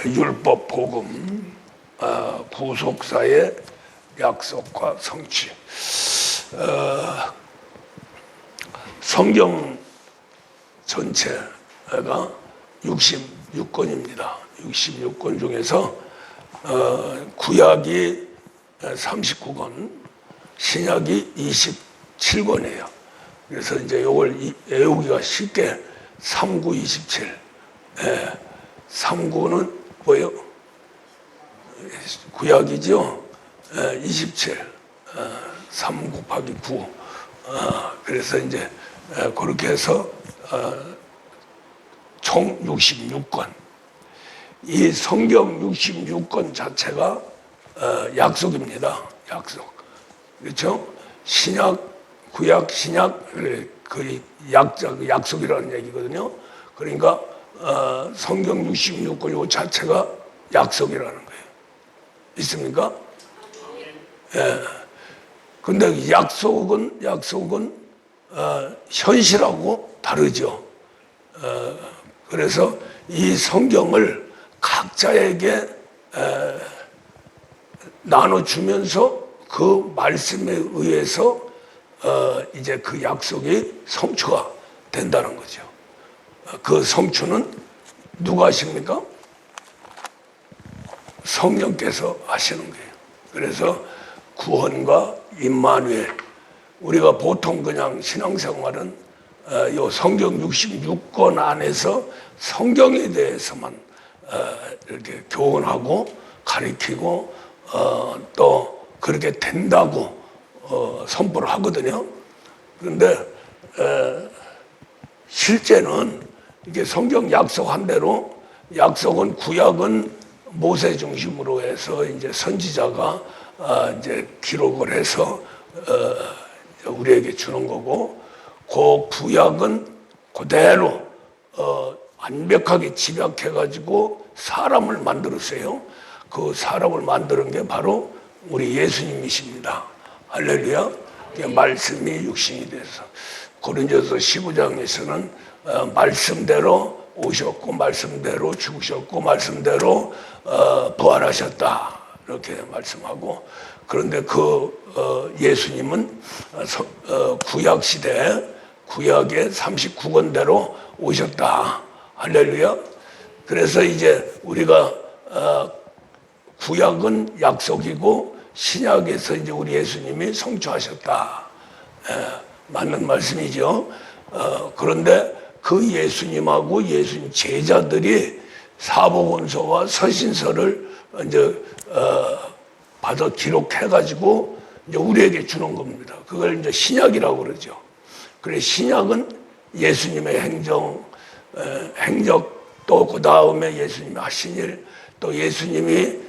율법 복음, 구속사의 약속과 성취. 성경 전체가 66권입니다. 66권 중에서 구약이 39권, 신약이 27권이에요. 그래서 이제 이걸 외우기가 쉽게 3927. 39는 뭐예요? 구약이죠. 27. 3 곱하기 9. 그래서 이제 그렇게 해서 총 66권. 이 성경 66권 자체가 약속입니다. 약속. 그렇죠? 신약, 구약, 신약, 그 약속이라는 얘기거든요. 그러니까 성경 66권 이 자체가 약속이라는 거예요. 있습니까? 예. 근데 약속은 현실하고 다르죠. 그래서 이 성경을 각자에게 나눠주면서 그 말씀에 의해서 이제 그 약속이 성취가 된다는 거죠. 그 성취는 누가 하십니까? 성령께서 하시는 거예요. 그래서 구원과 임마누엘, 우리가 보통 그냥 신앙생활은 요 성경 66권 안에서 성경에 대해서만 이렇게 교훈하고 가르치고 또 그렇게 된다고 선포를 하거든요. 그런데 실제는 이게 성경 약속한 대로, 약속은 구약은 모세 중심으로 해서 이제 선지자가 이제 기록을 해서 우리에게 주는 거고, 그 구약은 그대로 완벽하게 집약해가지고 사람을 만들었어요. 그 사람을 만드는 게 바로 우리 예수님이십니다. 할렐루야. 말씀이 육신이 돼서 고린도서 15장에서는 말씀대로 오셨고 말씀대로 죽으셨고 말씀대로 부활하셨다 이렇게 말씀하고, 그런데 그 예수님은 구약 시대에 구약의 39권대로 오셨다. 할렐루야. 그래서 이제 우리가 구약은 약속이고 신약에서 이제 우리 예수님이 성취하셨다. 맞는 말씀이죠. 그런데 그 예수님하고 예수님 제자들이 사복원서와 서신서를 이제 받아 기록해가지고 이제 우리에게 주는 겁니다. 그걸 이제 신약이라고 그러죠. 그래, 신약은 예수님의 행적, 또 그 다음에 예수님이 하신 일, 또 예수님이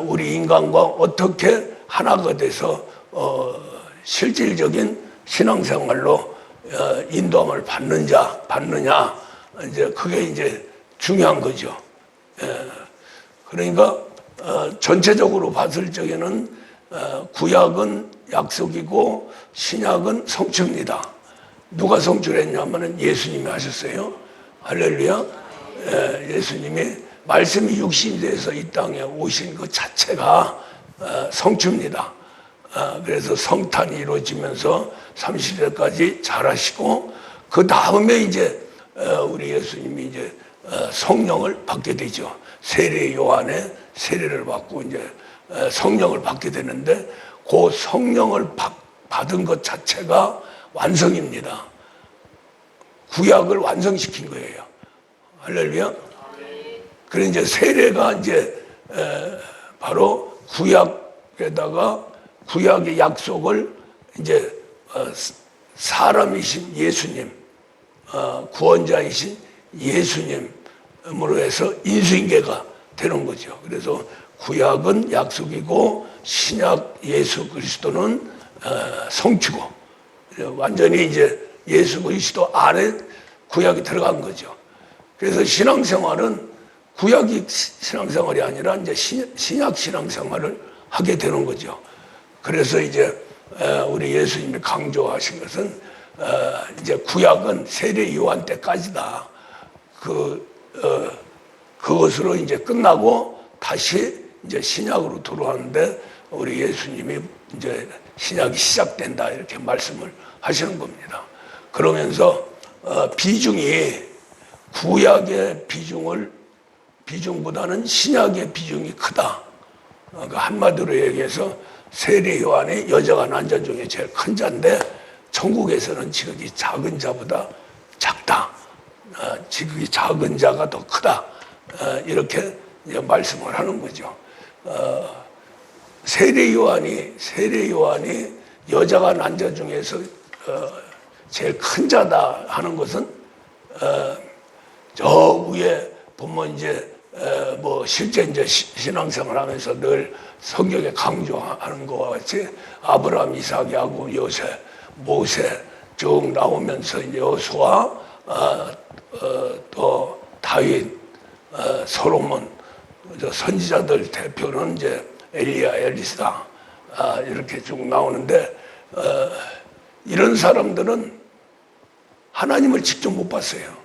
우리 인간과 어떻게 하나가 돼서 실질적인 신앙생활로 인도함을 받느냐, 이제 그게 이제 중요한 거죠. 그러니까 전체적으로 봤을 적에는 구약은 약속이고 신약은 성취입니다. 누가 성취를 했냐면은 예수님이 하셨어요. 할렐루야. 예수님이 말씀이 육신이 돼서 이 땅에 오신 것 자체가 성취입니다. 그래서 성탄이 이루어지면서 30일까지 자라시고, 그 다음에 이제 우리 예수님이 이제 성령을 받게 되죠. 세례 요한의 세례를 받고 이제 성령을 받게 되는데, 그 성령을 받은 것 자체가 완성입니다. 구약을 완성시킨 거예요. 할렐루야. 그래 이제 세례가 이제 바로 구약에다가 구약의 약속을 이제 사람이신 예수님, 구원자이신 예수님으로 해서 인수인계가 되는 거죠. 그래서 구약은 약속이고 신약 예수 그리스도는 성취고, 완전히 이제 예수 그리스도 안에 구약이 들어간 거죠. 그래서 신앙생활은 구약이 신앙생활이 아니라 이제 신약 신앙생활을 하게 되는 거죠. 그래서 이제 우리 예수님이 강조하신 것은 이제 구약은 세례 요한 때까지다. 그 그것으로 이제 끝나고 다시 이제 신약으로 들어왔는데 우리 예수님이 이제 신약이 시작된다 이렇게 말씀을 하시는 겁니다. 그러면서 비중이 구약의 비중보다는 신약의 비중이 크다. 그러니까 한마디로 얘기해서 세례 요한이 여자가 난 자 중에 제일 큰 자인데 천국에서는 지극히 작은 자보다 작다. 지극히 작은 자가 더 크다. 이렇게 이제 말씀을 하는 거죠. 세례 요한이 여자가 난 자 중에서 제일 큰 자다 하는 것은 저 위에 보면 이제 뭐 실제 이제 신앙생활 하면서 늘 성경에 강조하는 것과 같이 아브라함, 이삭, 야곱, 요셉, 모세 쭉 나오면서 이제 여호수아, 또 다윗, 솔로몬, 선지자들 대표는 이제 엘리야, 엘리사 이렇게 쭉 나오는데 이런 사람들은 하나님을 직접 못 봤어요.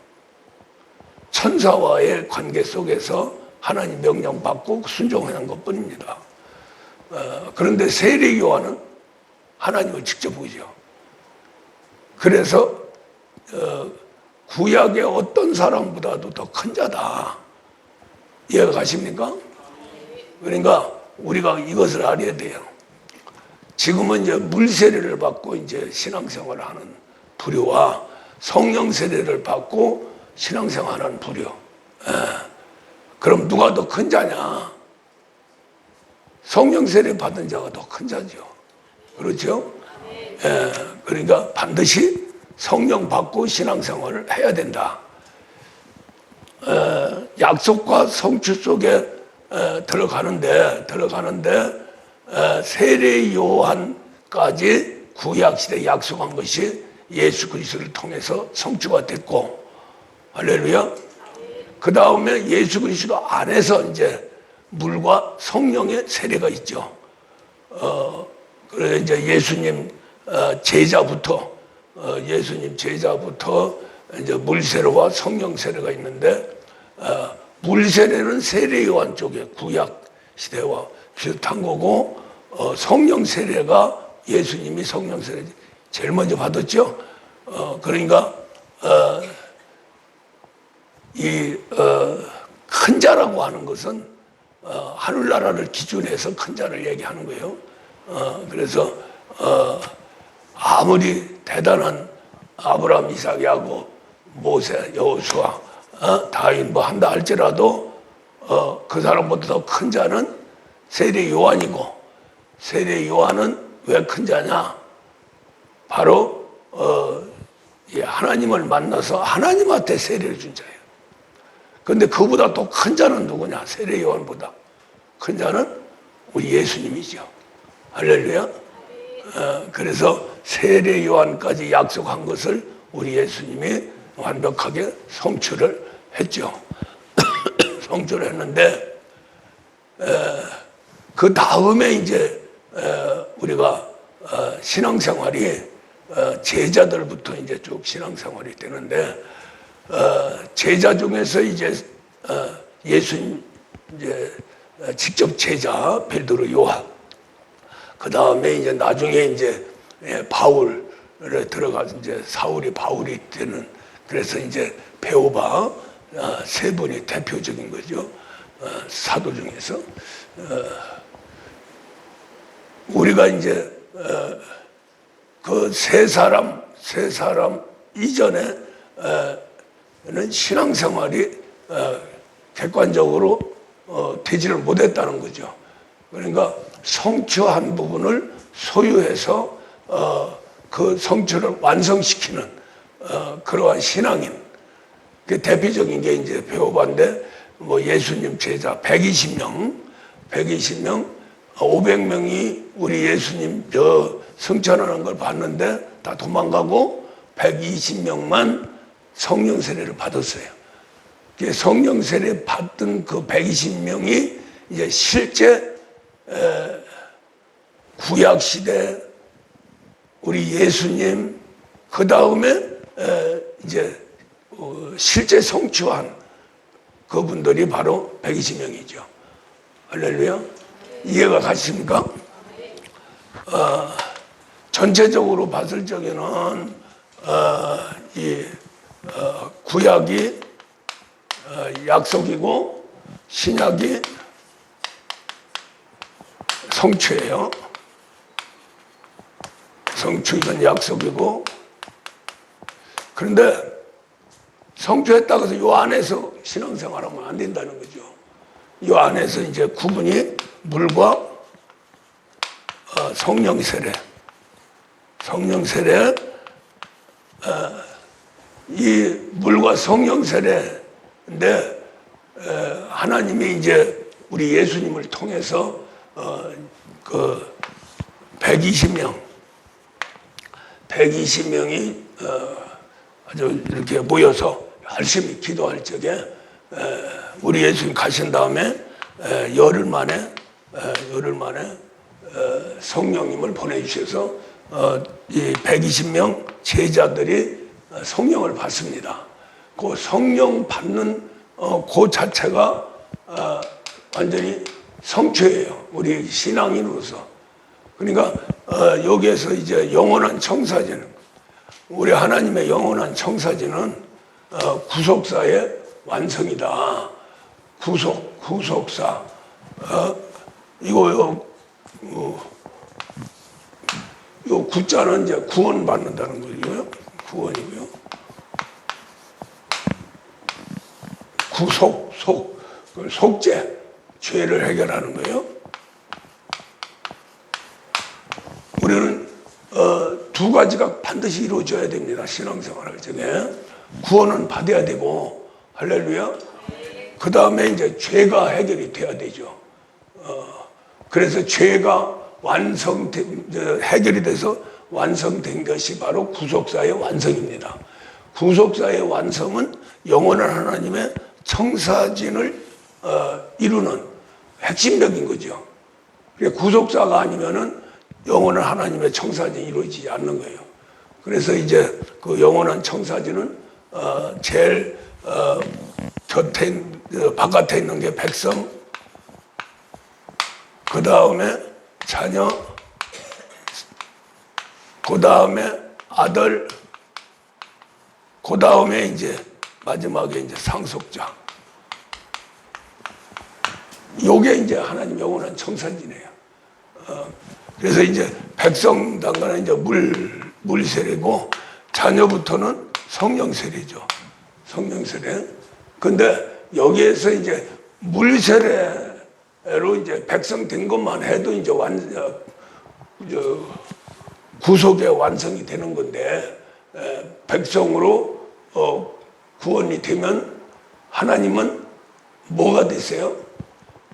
천사와의 관계 속에서 하나님 명령 받고 순종하는 것뿐입니다. 그런데 세례 요한은 하나님을 직접 보죠. 그래서 구약의 어떤 사람보다도 더 큰 자다. 이해가 가십니까? 그러니까 우리가 이것을 알아야 돼요. 지금은 이제 물 세례를 받고 이제 신앙생활을 하는 부류와 성령 세례를 받고 신앙생활하는 부류. 그럼 누가 더 큰 자냐? 성령 세례 받은 자가 더 큰 자죠. 그렇죠? 그러니까 반드시 성령 받고 신앙생활을 해야 된다. 약속과 성취 속에 들어가는데 세례 요한까지 구약 시대 약속한 것이 예수 그리스도를 통해서 성취가 됐고, 할렐루야. 그 다음에 예수 그리스도 안에서 이제 물과 성령의 세례가 있죠. 그래 이제 예수님 제자부터 이제 물 세례와 성령 세례가 있는데, 물 세례는 세례 요한 쪽에 구약 시대와 비슷한 거고, 성령 세례가 예수님이 성령 세례 제일 먼저 받았죠. 그러니까 이 큰 자라고 하는 것은 하늘나라를 기준해서 큰 자를 얘기하는 거예요. 그래서 아무리 대단한 아브라함, 이삭, 야곱, 모세, 여호수아, 다윗 뭐 한다 할지라도 그 사람보다 더 큰 자는 세례 요한이고, 세례 요한은 왜 큰 자냐? 바로 하나님을 만나서 하나님한테 세례를 준 자예요. 그런데 그보다 더 큰 자는 누구냐? 세례 요한보다 큰 자는 우리 예수님이죠. 할렐루야. 그래서 세례 요한까지 약속한 것을 우리 예수님이 완벽하게 성취를 했죠. 성취를 했는데, 그 다음에 이제 우리가 신앙생활이 제자들부터 이제 쭉 신앙생활이 되는데, 제자 중에서 이제 예수님 이제 직접 제자 베드로, 요한, 그 다음에 이제 나중에 이제 바울에 들어가서 이제 사울이 바울이 되는, 그래서 이제 베오바 세 분이 대표적인 거죠. 사도 중에서 우리가 이제 그 세 사람 이전에는 신앙생활이 객관적으로 되지를 못했다는 거죠. 그러니까 성취한 부분을 소유해서 그 성취를 완성시키는 그러한 신앙인. 그 대표적인 게 이제 베오바인데, 뭐 예수님 제자 120명, 500명이 우리 예수님 승천하는 걸 봤는데 다 도망가고 120명만 성령 세례를 받았어요. 성령 세례 받던 그 120명이 이제 실제 구약 시대 우리 예수님, 그 다음에 이제 실제 성취한 그분들이 바로 120명이죠. 할렐루야. 이해가 가십니까? 전체적으로 봤을 적에는 구약이 약속이고 신약이 성취예요. 성취는 약속이고, 그런데 성취했다고 해서 이 안에서 신앙생활하면 안 된다는 거죠. 이 안에서 이제 구분이 물과 성령 세례, 이 물과 성령 세례인데, 하나님이 이제 우리 예수님을 통해서 그 120명이 아주 이렇게 모여서 열심히 기도할 적에 우리 예수님 가신 다음에 열흘 만에 성령님을 보내주셔서 이 120명 제자들이 성령을 받습니다. 그 성령 받는 그 자체가 완전히 성취예요. 우리 신앙인으로서. 그러니까 여기에서 이제 영원한 청사진, 우리 하나님의 영원한 청사진은 구속사의 완성이다. 구속사. 요 구자는 이제 구원받는다는 거고요. 구원이고요. 속죄, 죄를 해결하는 거예요. 우리는 두 가지가 반드시 이루어져야 됩니다. 신앙생활할 적에. 구원은 받아야 되고, 할렐루야. 그 다음에 이제 죄가 해결이 돼야 되죠. 그래서 죄가 해결이 돼서 완성된 것이 바로 구속사의 완성입니다. 구속사의 완성은 영원한 하나님의 청사진을 이루는 핵심적인 거죠. 구속사가 아니면은 영원한 하나님의 청사진이 이루어지지 않는 거예요. 그래서 이제 그 영원한 청사진은 제일 바깥에 있는 게 백성, 그 다음에 자녀, 그 다음에 아들, 그 다음에 이제 마지막에 이제 상속자. 요게 이제 하나님 영원한 청사진이에요. 그래서 이제 백성 단간은 이제 물 세례고, 자녀부터는 성령 세례죠. 성령 세례. 근데 여기에서 이제 물 세례로 이제 백성 된 것만 해도 이제 구속의 완성이 되는 건데, 백성으로 구원이 되면 하나님은 뭐가 되세요?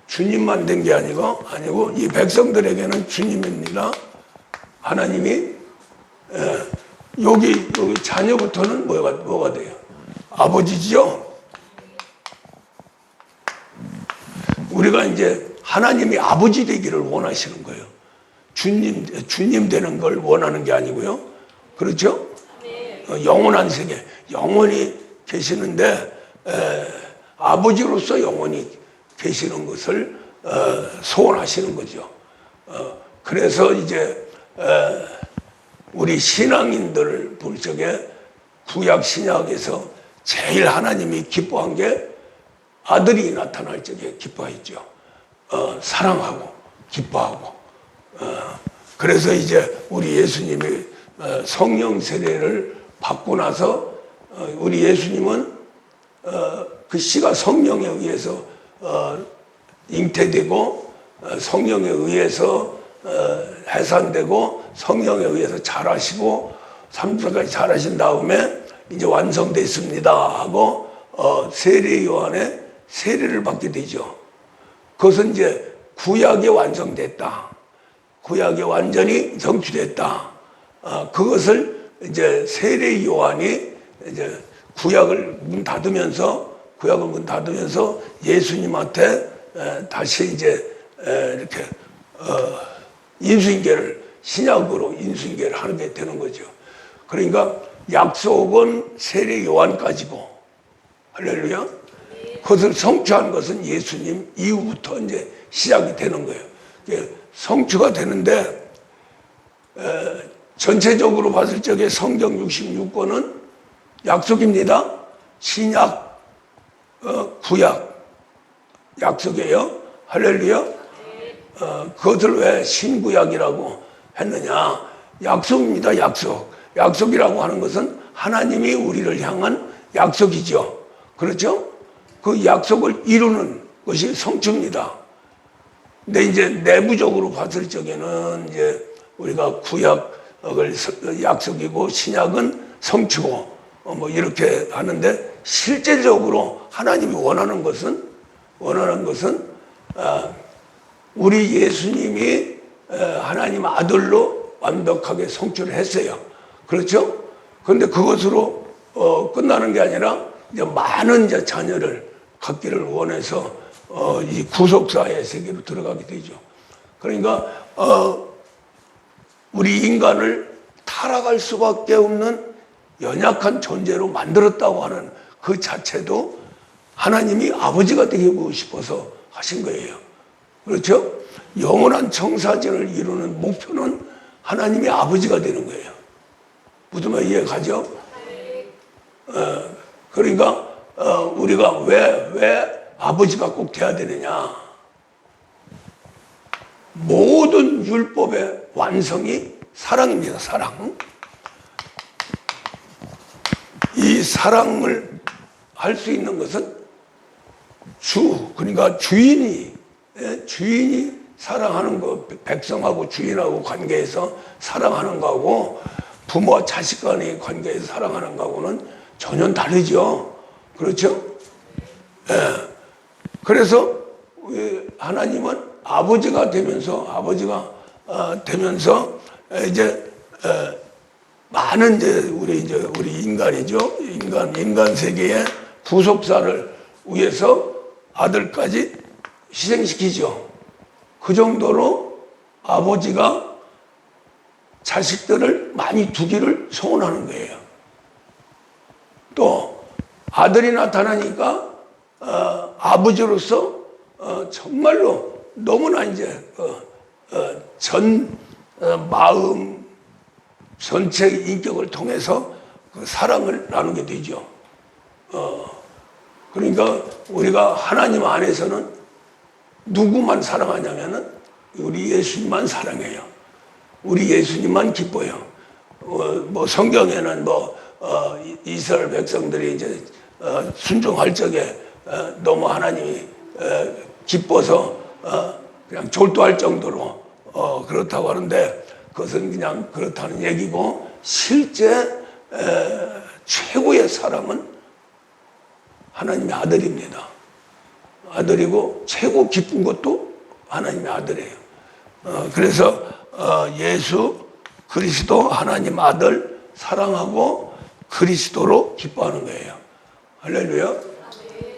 주님만 된 게 아니고 이 백성들에게는 주님입니다. 하나님이 여기 자녀부터는 뭐가 돼요? 아버지죠. 우리가 이제 하나님이 아버지 되기를 원하시는 거예요. 주님 되는 걸 원하는 게 아니고요. 그렇죠? 영원한 세계, 영원히 계시는데 아버지로서 영원히 계시는 것을 소원하시는 거죠. 그래서 이제 우리 신앙인들을 볼 적에 구약 신약에서 제일 하나님이 기뻐한 게 아들이 나타날 적에 기뻐했죠. 사랑하고 기뻐하고. 그래서 이제 우리 예수님이 성령 세례를 받고 나서 우리 예수님은 그 씨가 성령에 의해서 잉태되고 성령에 의해서 해산되고 성령에 의해서 자라시고 3주까지 자라신 다음에 이제 완성됐습니다 하고 세례 요한의 세례를 받게 되죠. 그것은 이제 구약이 완성됐다. 구약이 완전히 성취됐다. 그것을 이제 세례 요한이 이제 구약을 문 닫으면서 예수님한테 다시 이제 이렇게 인수인계를 신약으로 인수인계를 하게 되는 거죠. 그러니까 약속은 세례 요한까지고, 할렐루야. 그것을 성취한 것은 예수님 이후부터 이제 시작이 되는 거예요. 성취가 되는데 전체적으로 봤을 적에 성경 66권은 약속입니다. 신약, 구약 약속이에요. 할렐루야. 그것을 왜 신구약이라고 했느냐? 약속입니다. 약속. 약속이라고 하는 것은 하나님이 우리를 향한 약속이죠. 그렇죠? 그 약속을 이루는 것이 성취입니다. 근데 이제 내부적으로 봤을 적에는 이제 우리가 구약을 약속이고 신약은 성취고 뭐 이렇게 하는데 실제적으로 하나님이 원하는 것은 우리 예수님이 하나님 아들로 완벽하게 성취를 했어요. 그렇죠? 그런데 그것으로 끝나는 게 아니라 이제 많은 이제 자녀를 갖기를 원해서 이 구속사의 세계로 들어가게 되죠. 그러니까 우리 인간을 타락할 수밖에 없는 연약한 존재로 만들었다고 하는 그 자체도 하나님이 아버지가 되고 싶어서 하신 거예요. 그렇죠? 영원한 청사진을 이루는 목표는 하나님이 아버지가 되는 거예요. 무슨 말 이해가죠? 그러니까 우리가 왜 아버지가 꼭 돼야 되느냐? 모든 율법의 완성이 사랑입니다. 사랑. 이 사랑을 할 수 있는 것은 그러니까 주인이 사랑하는 거, 백성하고 주인하고 관계에서 사랑하는 거하고 부모와 자식 간의 관계에서 사랑하는 거하고는 전혀 다르죠. 그렇죠? 예. 그래서 하나님은 아버지가 되면서 이제 많은 우리 인간이죠. 인간 세계의 구속사를 위해서 아들까지 희생시키죠. 그 정도로 아버지가 자식들을 많이 두기를 소원하는 거예요. 또 아들이 나타나니까 아버지로서 정말로 너무나 이제 전 마음 전체 인격을 통해서 그 사랑을 나누게 되죠. 그러니까 우리가 하나님 안에서는 누구만 사랑하냐면은 우리 예수님만 사랑해요. 우리 예수님만 기뻐요. 뭐 성경에는 이스라엘 백성들이 이제 순종할 적에 너무 하나님이 기뻐서 그냥 졸도할 정도로 그렇다고 하는데 그것은 그냥 그렇다는 얘기고 실제 최고의 사랑은 하나님의 아들입니다. 아들이고 최고 기쁜 것도 하나님의 아들이에요. 그래서 예수 그리스도 하나님 아들 사랑하고 그리스도로 기뻐하는 거예요. 할렐루야.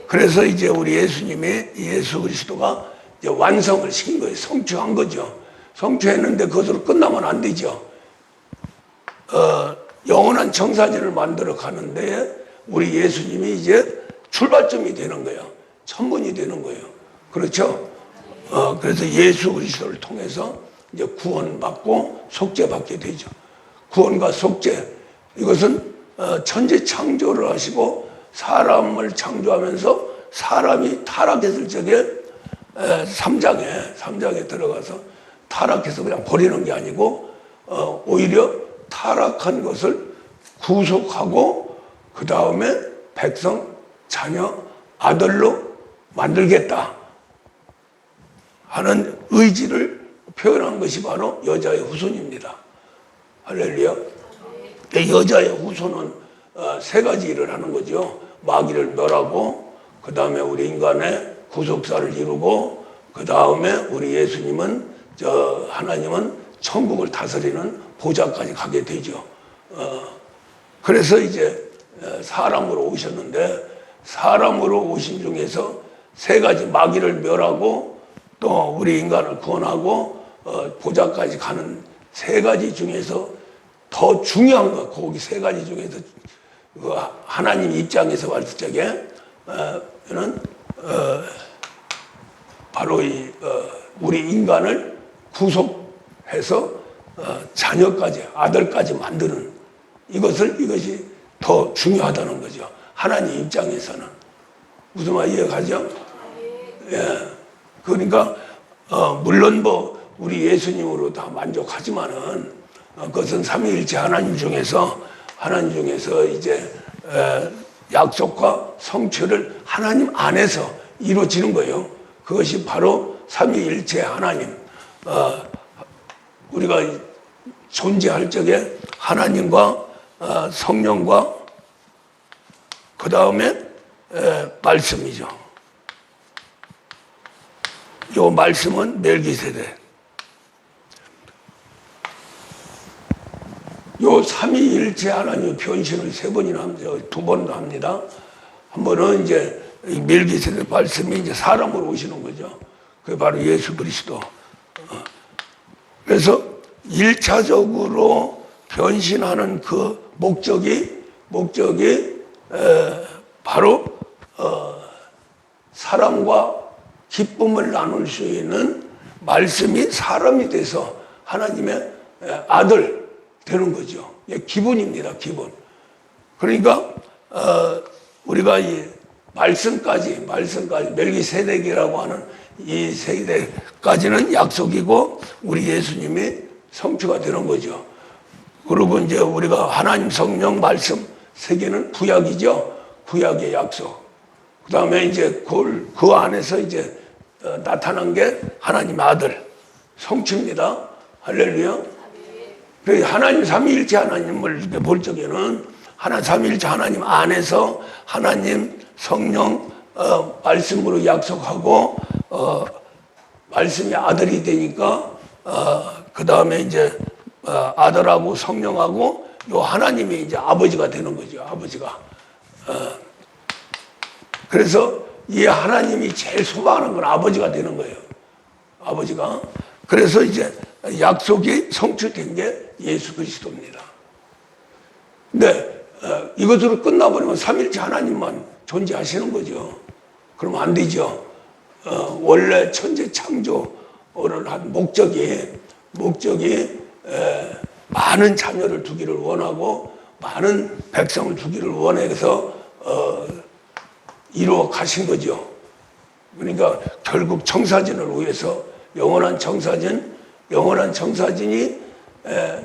그래서 이제 우리 예수님이 예수 그리스도가 이제 완성을 시킨 거예요. 성취한 거죠. 성취했는데 그것으로 끝나면 안 되죠. 영원한 청사진을 만들어 가는데 우리 예수님이 이제 출발점이 되는 거예요. 천문이 되는 거예요. 그렇죠? 그래서 예수 그리스도를 통해서 이제 구원받고 속죄받게 되죠. 구원과 속죄 이것은 천지 창조를 하시고 사람을 창조하면서 사람이 타락했을 적에 3장에 들어가서 타락해서 그냥 버리는 게 아니고 오히려 타락한 것을 구속하고 그 다음에 백성, 자녀, 아들로 만들겠다 하는 의지를 표현한 것이 바로 여자의 후손입니다. 할렐루야. 여자의 후손은 세 가지 일을 하는 거죠. 마귀를 멸하고 그 다음에 우리 인간의 구속사를 이루고 그 다음에 우리 예수님은 하나님은 천국을 다스리는 보좌까지 가게 되죠. 그래서 이제 사람으로 오셨는데 사람으로 오신 중에서 세 가지 마귀를 멸하고 또 우리 인간을 구원하고 보좌까지 가는 세 가지 중에서 더 중요한 거 거기 세 가지 중에서 하나님 입장에서 봤을 적에는 바로 우리 인간을 구속해서 자녀까지, 아들까지 만드는 이것이 더 중요하다는 거죠. 하나님 입장에서는. 무슨 말 이해가죠? 예. 그러니까 물론 우리 예수님으로 다 만족하지만은 그것은 삼위일체 하나님 중에서 이제 약속과 성취를 하나님 안에서 이루어지는 거예요. 그것이 바로 삼위일체 하나님. 우리가 존재할 적에 하나님과 성령과 그 다음에 말씀이죠. 요 말씀은 멜기세덱. 요 삼위일체 하나님 변신을 3번이나 합니다. 2번도 합니다. 한 번은 이제 멜기세덱 말씀이 이제 사람으로 오시는 거죠. 그게 바로 예수 그리스도. 그래서 1차적으로 변신하는 그 목적이 바로 사람과 기쁨을 나눌 수 있는 말씀이 사람이 돼서 하나님의 아들 되는 거죠. 기본입니다, 기본. 그러니까 우리가 이 말씀까지 멜기세덱이라고 하는 이 세대까지는 약속이고 우리 예수님이 성취가 되는 거죠. 그리고 이제 우리가 하나님, 성령, 말씀 3개는 구약이죠. 구약의 약속. 그 다음에 이제 그 안에서 이제 나타난 게 하나님 아들 성취입니다. 할렐루야. 그래서 하나님 삼위일체 하나님을 이렇게 볼 적에는 삼위일체 하나님 안에서 하나님, 성령, 말씀으로 약속하고 말씀이 아들이 되니까 그 다음에 이제 아들하고 성령하고 요 하나님이 이제 아버지가 되는 거죠. 아버지가. 그래서 이 하나님이 제일 소망하는 건 아버지가 되는 거예요. 아버지가. 그래서 이제 약속이 성취된 게 예수 그리스도입니다. 근데 이것으로 끝나버리면 삼일째 하나님만 존재하시는 거죠. 그러면 안 되죠. 원래 천재 창조를 한 목적이 많은 자녀를 두기를 원하고 많은 백성을 두기를 원해서 이루어 가신 거죠. 그러니까 결국 청사진을 위해서 영원한 청사진이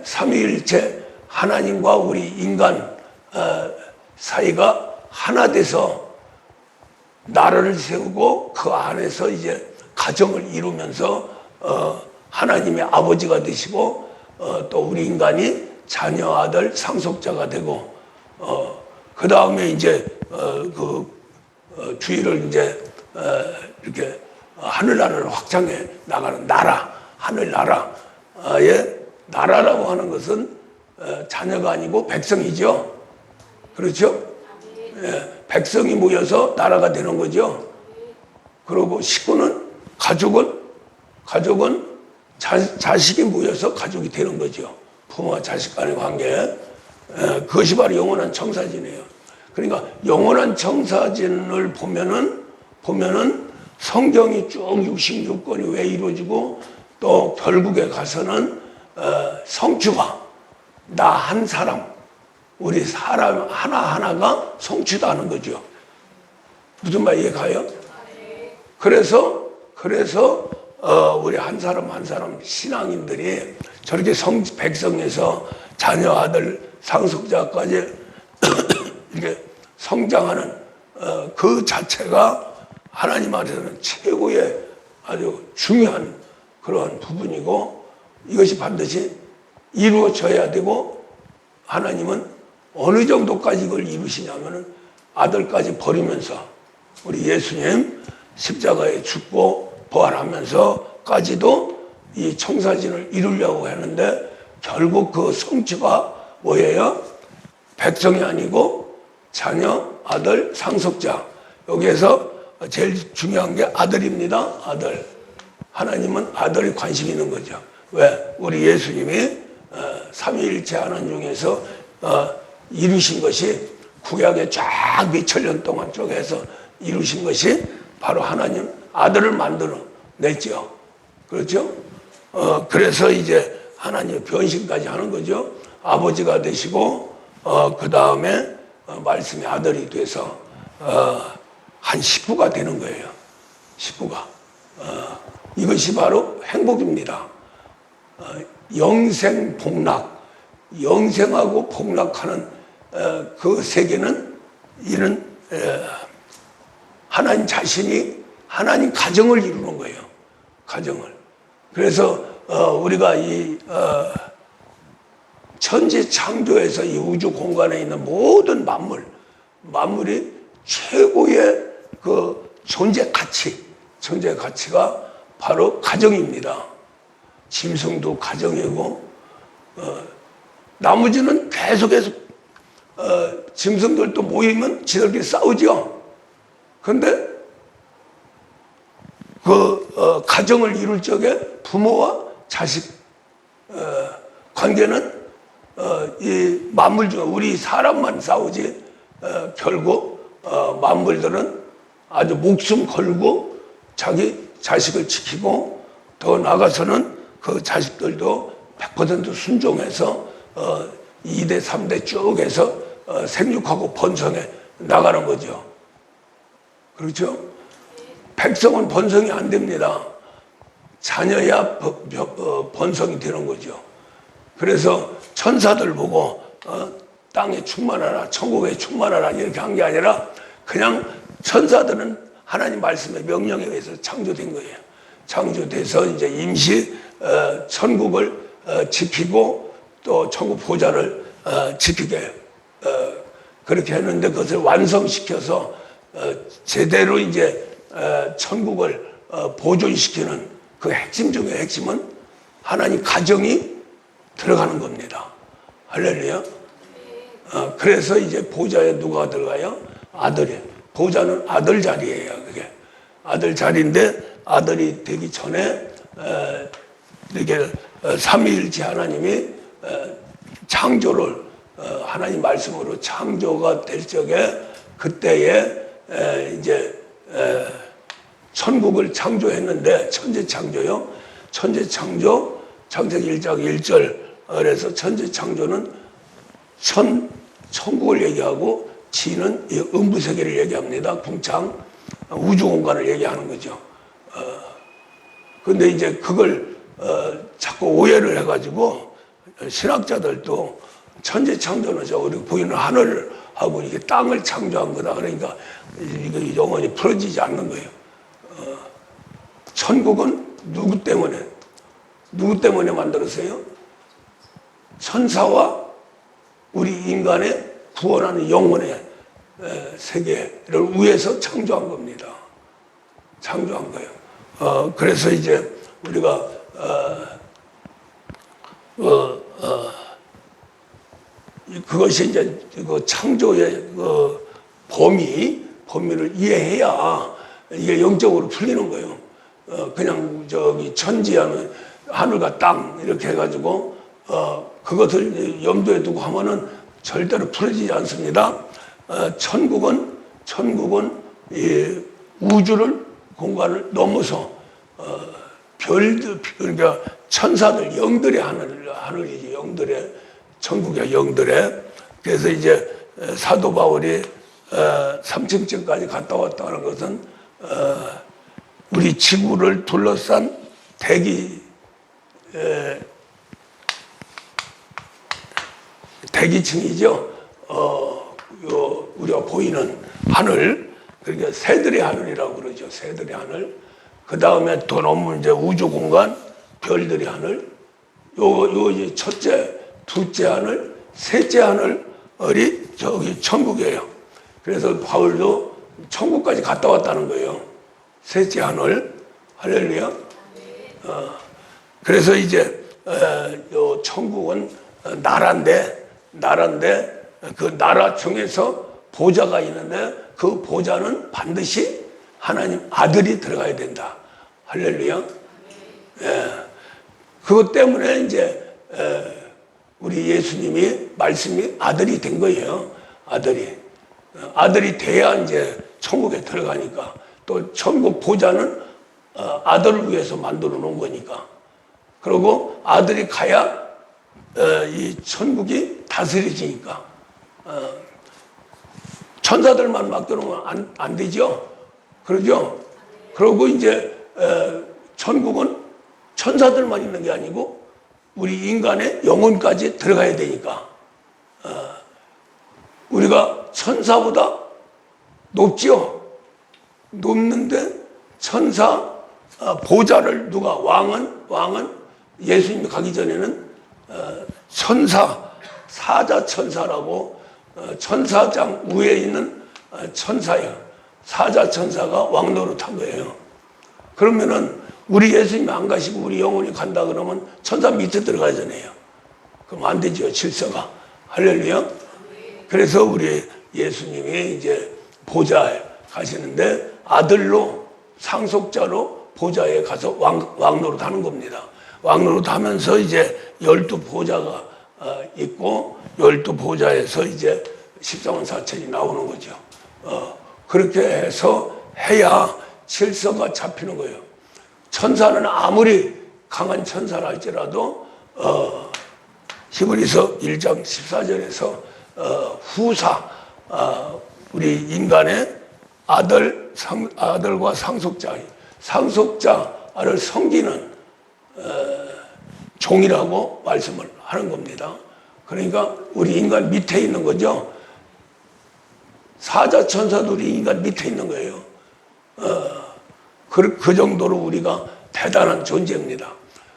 삼위일체 하나님과 우리 인간 사이가 하나 돼서 나라를 세우고 그 안에서 이제 가정을 이루면서 하나님의 아버지가 되시고 또 우리 인간이 자녀, 아들, 상속자가 되고 그 다음에 이제 주의를 이제 이렇게 하늘나라를 확장해 나가는 나라, 하늘나라의 나라라고 하는 것은 자녀가 아니고 백성이죠. 그렇죠? 예, 백성이 모여서 나라가 되는 거죠. 그리고 식구는 가족은 자식이 모여서 가족이 되는 거죠. 부모와 자식 간의 관계. 그것이 바로 영원한 청사진이에요. 그러니까 영원한 청사진을 보면은 성경이 쭉 66권이 왜 이루어지고 또 결국에 가서는 성취가 나 한 사람, 우리 사람 하나하나가 성취다는 거죠. 무슨 말 이해가요? 그래서 우리 한 사람 신앙인들이 저렇게 백성에서 자녀, 아들, 상속자까지 이렇게 성장하는 그 자체가 하나님 안에서는 최고의 아주 중요한 그러한 부분이고 이것이 반드시 이루어져야 되고 하나님은 어느 정도까지 이걸 이루시냐면은 아들까지 버리면서 우리 예수님 십자가에 죽고 부활하면서까지도 이 청사진을 이루려고 하는데 결국 그 성취가 뭐예요? 백성이 아니고 자녀, 아들, 상속자. 여기에서 제일 중요한 게 아들입니다. 아들. 하나님은 아들이 관심 있는 거죠. 왜? 우리 예수님이 삼위일체 하나님 중에서 이루신 것이 구약에 쫙 몇천 년 동안 쪼개서 이루신 것이 바로 하나님 아들을 만들어 냈죠. 그렇죠? 그래서 이제 하나님의 변신까지 하는 거죠. 아버지가 되시고, 그 다음에 말씀의 아들이 돼서, 한 식구가 되는 거예요. 식구가. 이것이 바로 행복입니다. 영생 복락. 영생하고 복락하는 그 세계는 이런 하나님 자신이 하나님 가정을 이루는 거예요. 가정을. 그래서 우리가 이 천지 창조에서 이 우주 공간에 있는 모든 만물이 최고의 그 존재 가치가 바로 가정입니다. 짐승도 가정이고, 나머지는 계속해서 짐승들도 모이면 지들끼리 싸우죠. 그런데 그 가정을 이룰 적에 부모와 자식 관계는 이 만물 중에 우리 사람만 싸우지, 결국 만물들은 아주 목숨 걸고 자기 자식을 지키고, 더 나아가서는 그 자식들도 100% 순종해서 2대 3대 쭉 해서 생육하고 번성해 나가는 거죠. 그렇죠? 백성은 번성이 안 됩니다. 자녀야 번성이 되는 거죠. 그래서 천사들 보고 땅에 충만하라, 천국에 충만하라 이렇게 한 게 아니라 그냥 천사들은 하나님 말씀의 명령에 의해서 창조된 거예요. 창조돼서 이제 임시 천국을 지키고 또 천국 보좌를 지키게 그렇게 했는데, 그것을 완성시켜서 제대로 이제 천국을 보존시키는 그 핵심 중에 핵심은 하나님 가정이 들어가는 겁니다. 할렐루야. 그래서 이제 보좌에 누가 들어가요? 아들이. 보좌는 아들 자리예요. 그게 아들 자리인데, 아들이 되기 전에 이렇게 삼위일체 하나님이 창조를 하나님 말씀으로 창조가 될 적에, 그때에 이제 천국을 창조했는데, 천재 창조요. 천재 창조, 창세기 1장 1절. 그래서 천재 창조는 천국을 얘기하고, 지는 음부 세계를 얘기합니다. 궁창 우주 공간을 얘기하는 거죠. 근데 이제 그걸 자꾸 오해를 해가지고 신학자들도 천재 창조는 우리 보이는 하늘하고 이게 땅을 창조한 거다. 그러니까 이게 영원히 풀어지지 않는 거예요. 천국은 누구 때문에 만들었어요? 천사와 우리 인간의 구원하는 영혼의 세계를 위해서 창조한 겁니다. 창조한 거예요. 그래서 이제 우리가 그것이 이제 그 창조의 그 범위를 이해해야 이게 영적으로 풀리는 거예요. 그냥 저기 천지하면 하늘과 땅 이렇게 해가지고 그것을 염두에 두고 하면은 절대로 풀어지지 않습니다. 천국은 이 우주를 공간을 넘어서 별들, 그러니까 천사들, 영들의 하늘이지, 영들의 천국의 영들의. 그래서 이제 사도 바울이 3층까지 갔다 왔다는 것은 우리 지구를 둘러싼 대기층이죠. 우리가 보이는 하늘, 그러니까 새들의 하늘이라고 그러죠. 새들의 하늘. 그 다음에 더 넘으면 이제 우주 공간, 별들의 하늘. 요 이제 첫째, 둘째 하늘, 셋째 하늘이 저기 천국이에요. 그래서 바울도 천국까지 갔다 왔다는 거예요. 셋째 하늘. 할렐루야. 그래서 이제 요 천국은 나라인데 그 나라 중에서 보좌가 있는데, 그 보좌는 반드시 하나님 아들이 들어가야 된다. 할렐루야. 예. 그것 때문에 이제 우리 예수님이 말씀이 아들이 된 거예요. 아들이 돼야 이제 천국에 들어가니까. 또 천국 보좌는 아들을 위해서 만들어 놓은 거니까. 그리고 아들이 가야 이 천국이 다스려지니까. 천사들만 맡겨놓으면 안 되죠. 그러죠. 그리고 이제 천국은 천사들만 있는 게 아니고 우리 인간의 영혼까지 들어가야 되니까. 우리가 천사보다 높지요. 높는데 천사 보좌를 누가 왕은 예수님이 가기 전에는 천사 사자 천사라고 천사장 위에 있는 천사예요. 사자 천사가 왕노릇한 거예요. 그러면은 우리 예수님이 안 가시고 우리 영혼이 간다 그러면 천사 밑에 들어가잖아요. 그럼 안 되죠, 질서가. 할렐루야. 그래서 우리 예수님이 이제 보좌에 가시는데 아들로 상속자로 보좌에 가서 왕노릇 하는 겁니다. 왕노릇 하면서 이제 12보좌가 있고 12보좌에서 이제 14만 4천이 나오는 거죠. 그렇게 해서 해야 질서가 잡히는 거예요. 천사는 아무리 강한 천사라 할지라도 히브리서 1장 14절에서 후사 우리 인간의 아들과 상속자를 섬기는 종이라고 말씀을 하는 겁니다. 그러니까 우리 인간 밑에 있는 거죠. 사자 천사도 우리 인간 밑에 있는 거예요. 그 정도로 우리가 대단한 존재입니다.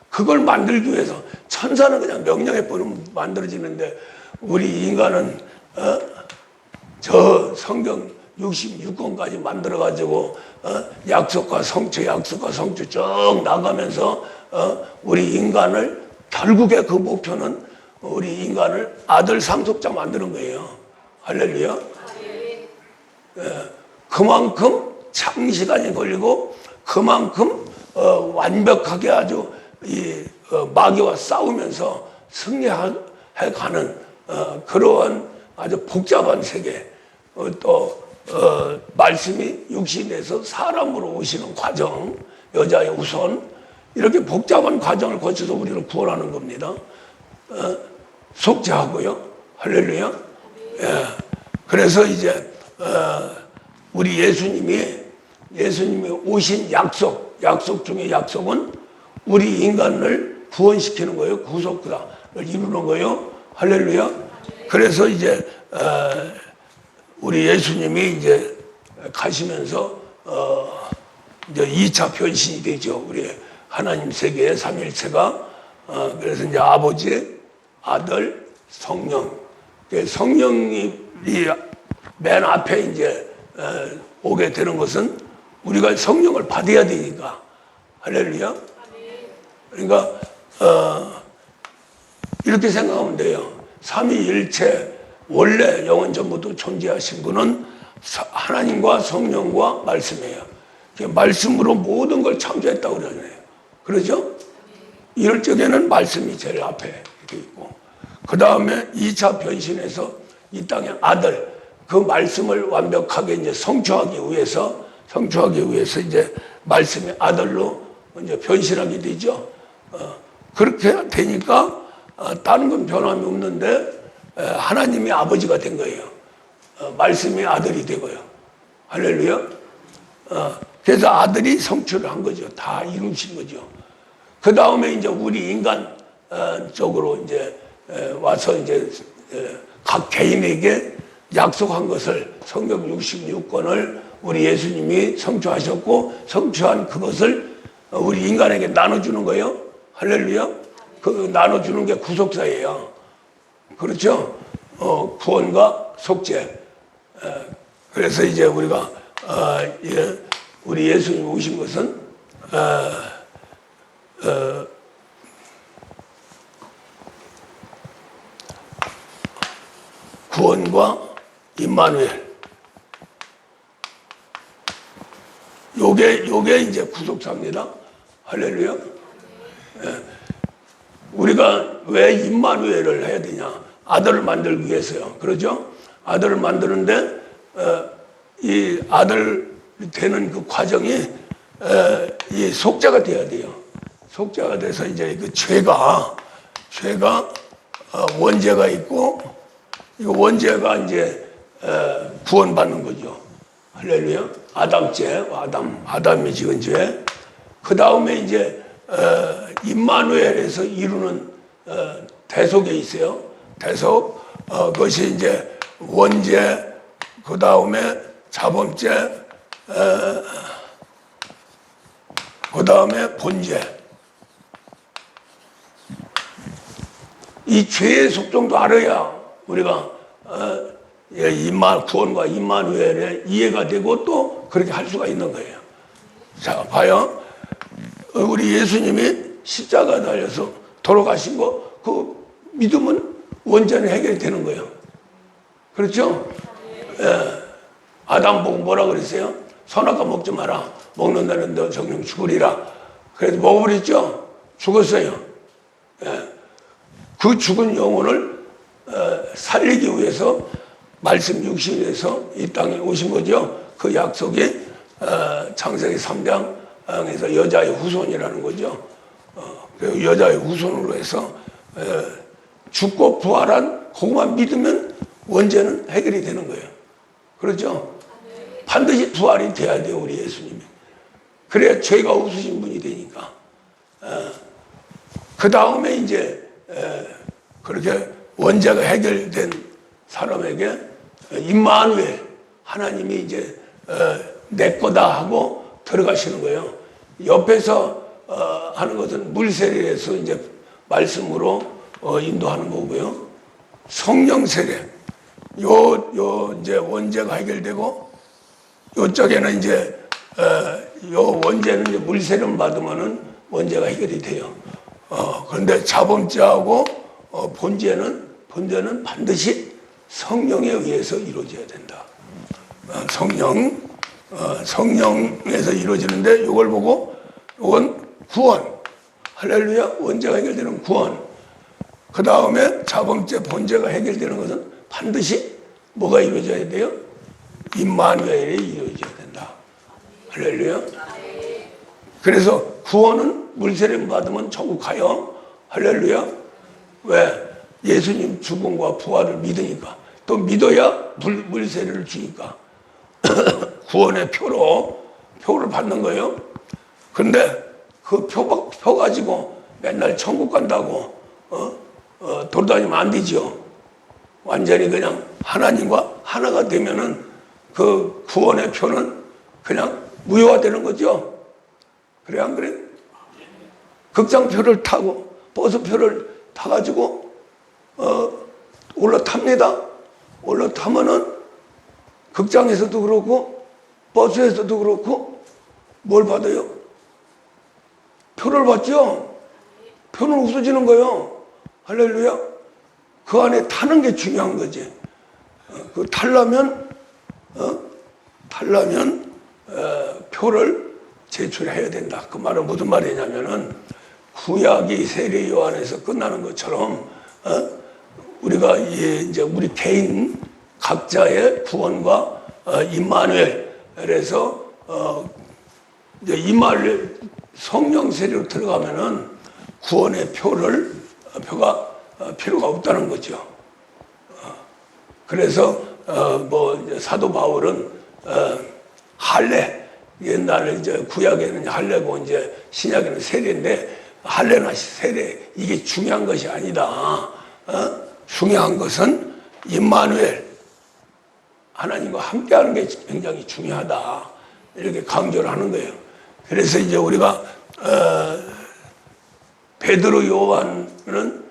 그걸 만들기 위해서 천사는 그냥 명령해 버리면 만들어지는데 우리 인간은 저 성경 66권까지 만들어가지고 약속과 성취 쭉 나가면서 우리 인간을 결국에 그 목표는 우리 인간을 아들 상속자 만드는 거예요. 할렐루야. 그만큼 장시간이 걸리고 그만큼 완벽하게 아주 이 마귀와 싸우면서 승리해가는 그러한 아주 복잡한 세계 또 말씀이 육신에서 사람으로 오시는 과정 여자의 우선 이렇게 복잡한 과정을 거쳐서 우리를 구원하는 겁니다. 속죄하고요. 할렐루야. 예. 그래서 이제 우리 예수님이 오신 약속 중에 약속은 우리 인간을 구원시키는 거예요. 구속구다를 이루는 거예요. 할렐루야. 그래서 이제 우리 예수님이 이제 가시면서 이제 2차 변신이 되죠. 우리 하나님 세계의 삼일체가 그래서 이제 아버지, 아들, 성령. 성령이 맨 앞에 이제 오게 되는 것은 우리가 성령을 받아야 되니까. 할렐루야. 그러니까 이렇게 생각하면 돼요. 삼위일체 원래 영원전부터 존재하신 분은 하나님과 성령과 말씀이에요. 말씀으로 모든 걸 창조했다고 그러잖아요. 그러죠? 이럴 적에는 말씀이 제일 앞에 이렇게 있고 그 다음에 2차 변신해서 이 땅의 아들 그 말씀을 완벽하게 이제 성취하기 위해서 이제 말씀의 아들로 이제 변신하게 되죠. 그렇게 되니까 다른 건 변함이 없는데 하나님이 아버지가 된 거예요. 말씀이 아들이 되고요. 할렐루야. 그래서 아들이 성취를 한 거죠. 다 이루신 거죠. 그 다음에 이제 우리 인간 쪽으로 이제 와서 이제 각 개인에게 약속한 것을 성경 66권을 우리 예수님이 성취하셨고 성취한 그것을 우리 인간에게 나눠주는 거예요. 할렐루야. 그 나눠주는 게 구속사예요. 그렇죠? 구원과 속죄. 그래서 이제 우리가 우리 예수님이 오신 것은 구원과 임마누엘. 요게 이제 구속사입니다. 할렐루야. 우리가 왜 임마누엘을 해야 되냐? 아들을 만들기 위해서요. 그러죠? 아들을 만드는데 이 아들 되는 그 과정이 이 속죄가 돼야 돼요. 속죄가 돼서 이제 그 죄가 원죄가 있고 이 원죄가 이제 구원받는 거죠. 할렐루야. 아담죄, 아담이 지은 죄. 그 다음에 이제 임마누엘에서 이루는 대속에 있어요. 대속. 그것이 이제 원죄, 그 다음에 자범죄, 그 다음에 본죄. 이 죄의 속정도 알아야 우리가 구원과 임마누엘에 이해가 되고 또 그렇게 할 수가 있는 거예요. 자, 봐요. 우리 예수님이 십자가 달려서 돌아가신 거, 그 믿으면 원죄는 해결이 되는 거예요. 그렇죠? 예. 아담 보고 뭐라 그랬어요? 선악과 먹지 마라. 먹는 날은 너 정령 죽으리라. 그래서 먹어버렸죠? 죽었어요. 예. 그 죽은 영혼을 살리기 위해서 말씀 육신에서 이 땅에 오신 거죠. 그 약속이 창세기 3장에서 여자의 후손이라는 거죠. 그 여자의 후손으로 해서 죽고 부활한 그것만 믿으면 원죄는 해결이 되는 거예요. 그렇죠? 반드시 부활이 돼야 돼요, 우리 예수님이. 그래야 죄가 없으신 분이 되니까. 그 다음에 이제 그렇게 원죄가 해결된 사람에게 임마누엘, 하나님이 이제 내 거다 하고 들어가시는 거예요. 옆에서 하는 것은 물세례에서 이제 말씀으로 인도하는 거고요. 성령 세례, 요 이제 원죄가 해결되고 요쪽에는 이제 요 원죄는 이제 물세례를 받으면은 원죄가 해결이 돼요. 그런데 자범죄하고 본죄는 반드시 성령에 의해서 이루어져야 된다. 성령에서 이루어지는데 이걸 보고 이건 구원. 할렐루야. 원죄가 해결되는 구원. 그 다음에 자범죄, 본죄가 해결되는 것은 반드시 뭐가 이루어져야 돼요? 임마누엘이 이루어져야 된다. 할렐루야. 그래서 구원은 물세례 받으면 천국 가요. 할렐루야. 왜? 예수님 죽음과 부활을 믿으니까. 또 믿어야 물세례를 주니까. 구원의 표를 받는 거예요. 그런데 그 표 가지고 맨날 천국 간다고 돌아다니면 안 되죠. 완전히 그냥 하나님과 하나가 되면은 그 구원의 표는 그냥 무효화되는 거죠. 그래 안 그래? 극장표를 타고 버스표를 타가지고 올라탑니다. 올라타면은 극장에서도 그렇고 버스에서도 그렇고 뭘 받아요? 표를 받죠. 표는 없어지는 거예요. 할렐루야. 그 안에 타는 게 중요한 거지. 그 타려면 표를 제출해야 된다. 그 말은 무슨 말이냐면은 구약이 세례 요한에서 끝나는 것처럼 우리가 이제 우리 개인 각자의 구원과 임마누엘에서 이제 임마누엘 성령 세례로 들어가면은 구원의 표가 필요가 없다는 거죠. 그래서 뭐 사도 바울은 할례, 옛날에 이제 구약에는 할례고 이제 신약에는 세례인데 할례나 세례 이게 중요한 것이 아니다. 중요한 것은 임마누엘, 하나님과 함께하는 게 굉장히 중요하다. 이렇게 강조를 하는 거예요. 그래서 이제 우리가 베드로 요한은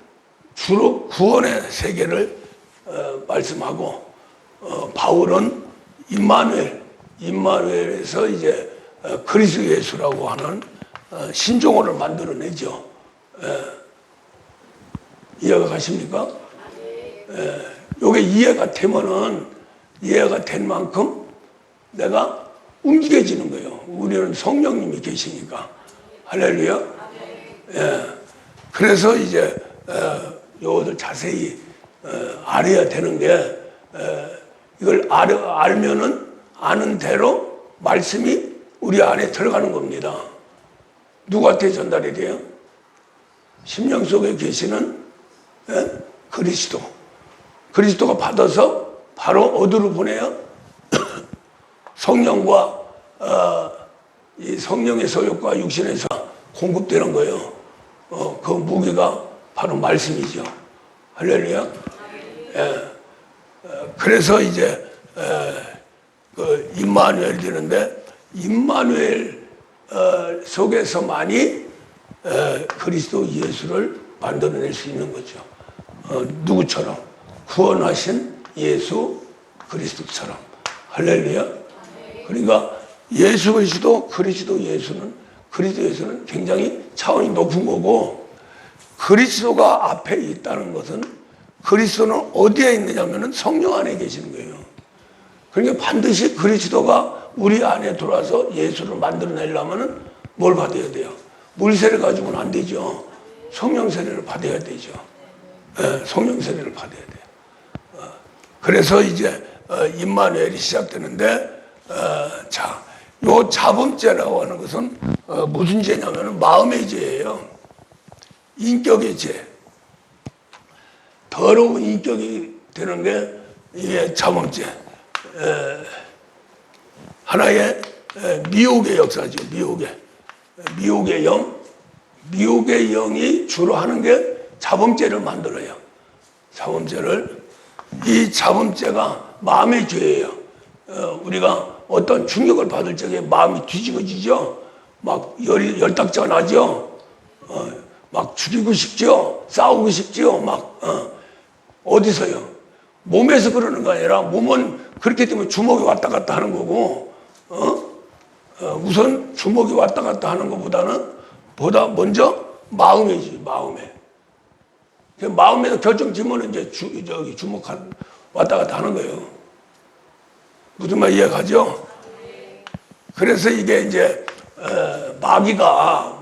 주로 구원의 세계를 말씀하고 바울은 임마누엘에서 이제 그리스도 예수라고 하는 신종어를 만들어내죠. 이해가 가십니까? 이게 이해가 된 만큼 내가 움직여지는 거예요. 우리는 성령님이 계시니까. 할렐루야. 그래서 이제 요것을 자세히 알아야 되는 게 이걸 알면은 아는 대로 말씀이 우리 안에 들어가는 겁니다. 누구한테 전달이 돼요? 심령 속에 계시는 그리스도. 그리스도가 받아서 바로 어디로 보내요? 성령과 이 성령의 소욕과 육신의 소 공급되는 거예요. 그 무기가 바로 말씀이죠. 할렐루야. 그래서 이제 그 임마누엘이 되는데 임마누엘 속에서만이 그리스도 예수를 만들어낼 수 있는 거죠. 누구처럼? 구원하신 예수 그리스도처럼. 할렐루야. 그러니까 예수 그리스도 예수는 굉장히 차원이 높은 거고, 그리스도가 앞에 있다는 것은 그리스도는 어디에 있느냐면 성령 안에 계시는 거예요. 그러니까 반드시 그리스도가 우리 안에 들어와서 예수를 만들어내려면 뭘 받아야 돼요? 물세를 가지고는 안 되죠. 성령 세례를 받아야 되죠. 성령 세례를 받아야 돼요. 그래서 이제 임마누엘이 시작되는데, 자, 요 자범죄라고 하는 것은 무슨 죄냐면 마음의 죄예요. 인격의 죄. 더러운 인격이 되는 게 이게 자범죄. 하나의 미혹의 역사죠. 미혹의 미혹의 영이 주로 하는 게 자범죄를 만들어요. 이 자범죄가 마음의 죄예요. 우리가 어떤 충격을 받을 적에 마음이 뒤집어지죠. 막 열딱지가 나죠. 막 죽이고 싶죠. 싸우고 싶죠. 어디서요? 몸에서 그러는 거 아니라 몸은 그렇게 되면 주먹이 왔다 갔다 하는 거고, 우선 주먹이 왔다 갔다 하는 것보다 먼저 마음이지, 마음에. 마음에서 결정 지면은 이제 주먹 왔다 갔다 하는 거예요. 무슨 말 이해가죠? 그래서 이게 이제 마귀가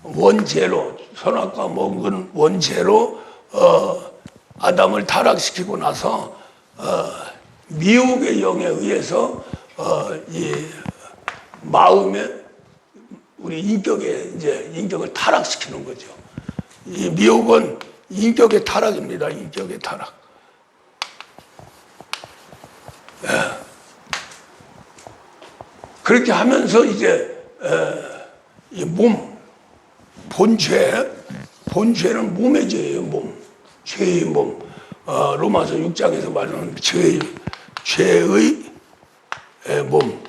원죄로, 선악과 먹은 원죄로 아담을 타락시키고 나서 미혹의 영에 의해서 이 마음에 우리 인격을 타락시키는 거죠. 이 미혹은 인격의 타락입니다. 인격의 타락. 그렇게 하면서 이제 이 본죄는 몸의 죄예요. 죄의 몸. 로마서 6장에서 말하는 죄의 몸.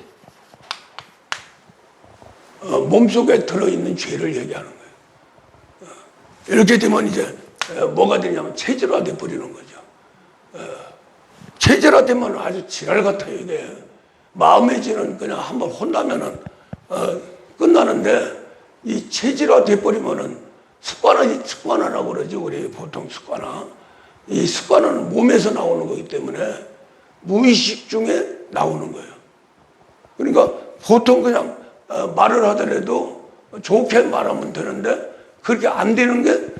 몸속에 들어있는 죄를 얘기하는 거예요. 이렇게 되면 이제 뭐가 되냐면 체질화돼 버리는 거죠. 체질화되면 아주 지랄 같아요, 이게. 마음의 죄는 그냥 한번 혼나면은 끝나는데, 이 체질화돼 버리면은 습관화라고 그러죠. 우리 보통 습관화. 이 습관은 몸에서 나오는 거기 때문에 무의식 중에 나오는 거예요. 그러니까 보통 그냥 말을 하더라도 좋게 말하면 되는데, 그렇게 안 되는 게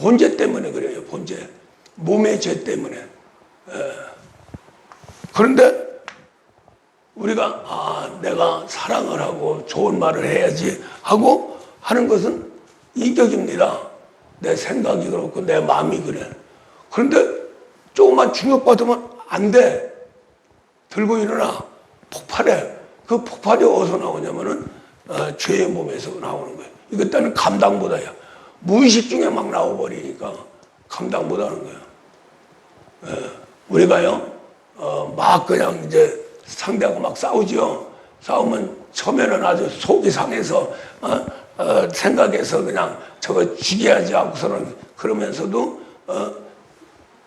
본죄 때문에 그래요. 본죄. 몸의 죄 때문에. 그런데 우리가 내가 사랑을 하고 좋은 말을 해야지 하고 하는 것은 인격입니다. 내 생각이 그렇고 내 마음이 그래. 그런데 조금만 충격받으면 안 돼. 들고 일어나. 폭발해. 그 폭발이 어디서 나오냐면은 죄의 몸에서 나오는 거예요. 이것들은 감당 못해요. 무의식 중에 막 나와버리니까 감당 못하는 거예요. 우리가요, 막 그냥 이제 상대하고 막 싸우죠. 싸우면 처음에는 아주 속이 상해서 생각해서 그냥 저거 죽여야지 하고서는, 그러면서도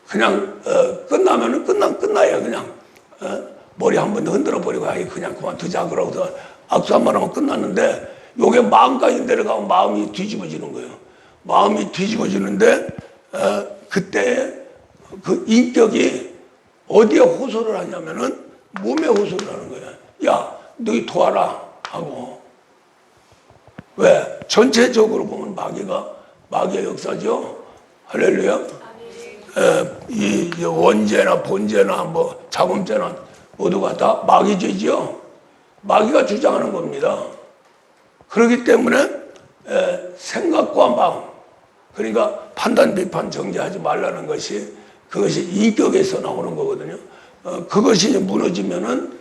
그냥 끝나면은 끝나요. 그냥 머리 한번 흔들어 버리고 그냥 그만두자 그러고서 악수 한 번 하면 끝났는데, 요게 마음까지 내려가면 마음이 뒤집어지는 거예요. 마음이 뒤집어지는데 그때 그 인격이 어디에 호소를 하냐면은 몸에 호소를 하는 거예요. 야, 너희 도와라 하고. 왜? 전체적으로 보면 마귀의 역사죠. 할렐루야. 이 원죄나 본죄나 자범죄나 모두가 다 마귀죄지요. 마귀가 주장하는 겁니다. 그렇기 때문에 생각과 마음, 그러니까 판단, 비판, 정죄하지 말라는 것이 그것이 인격에서 나오는 거거든요. 그것이 이제 무너지면은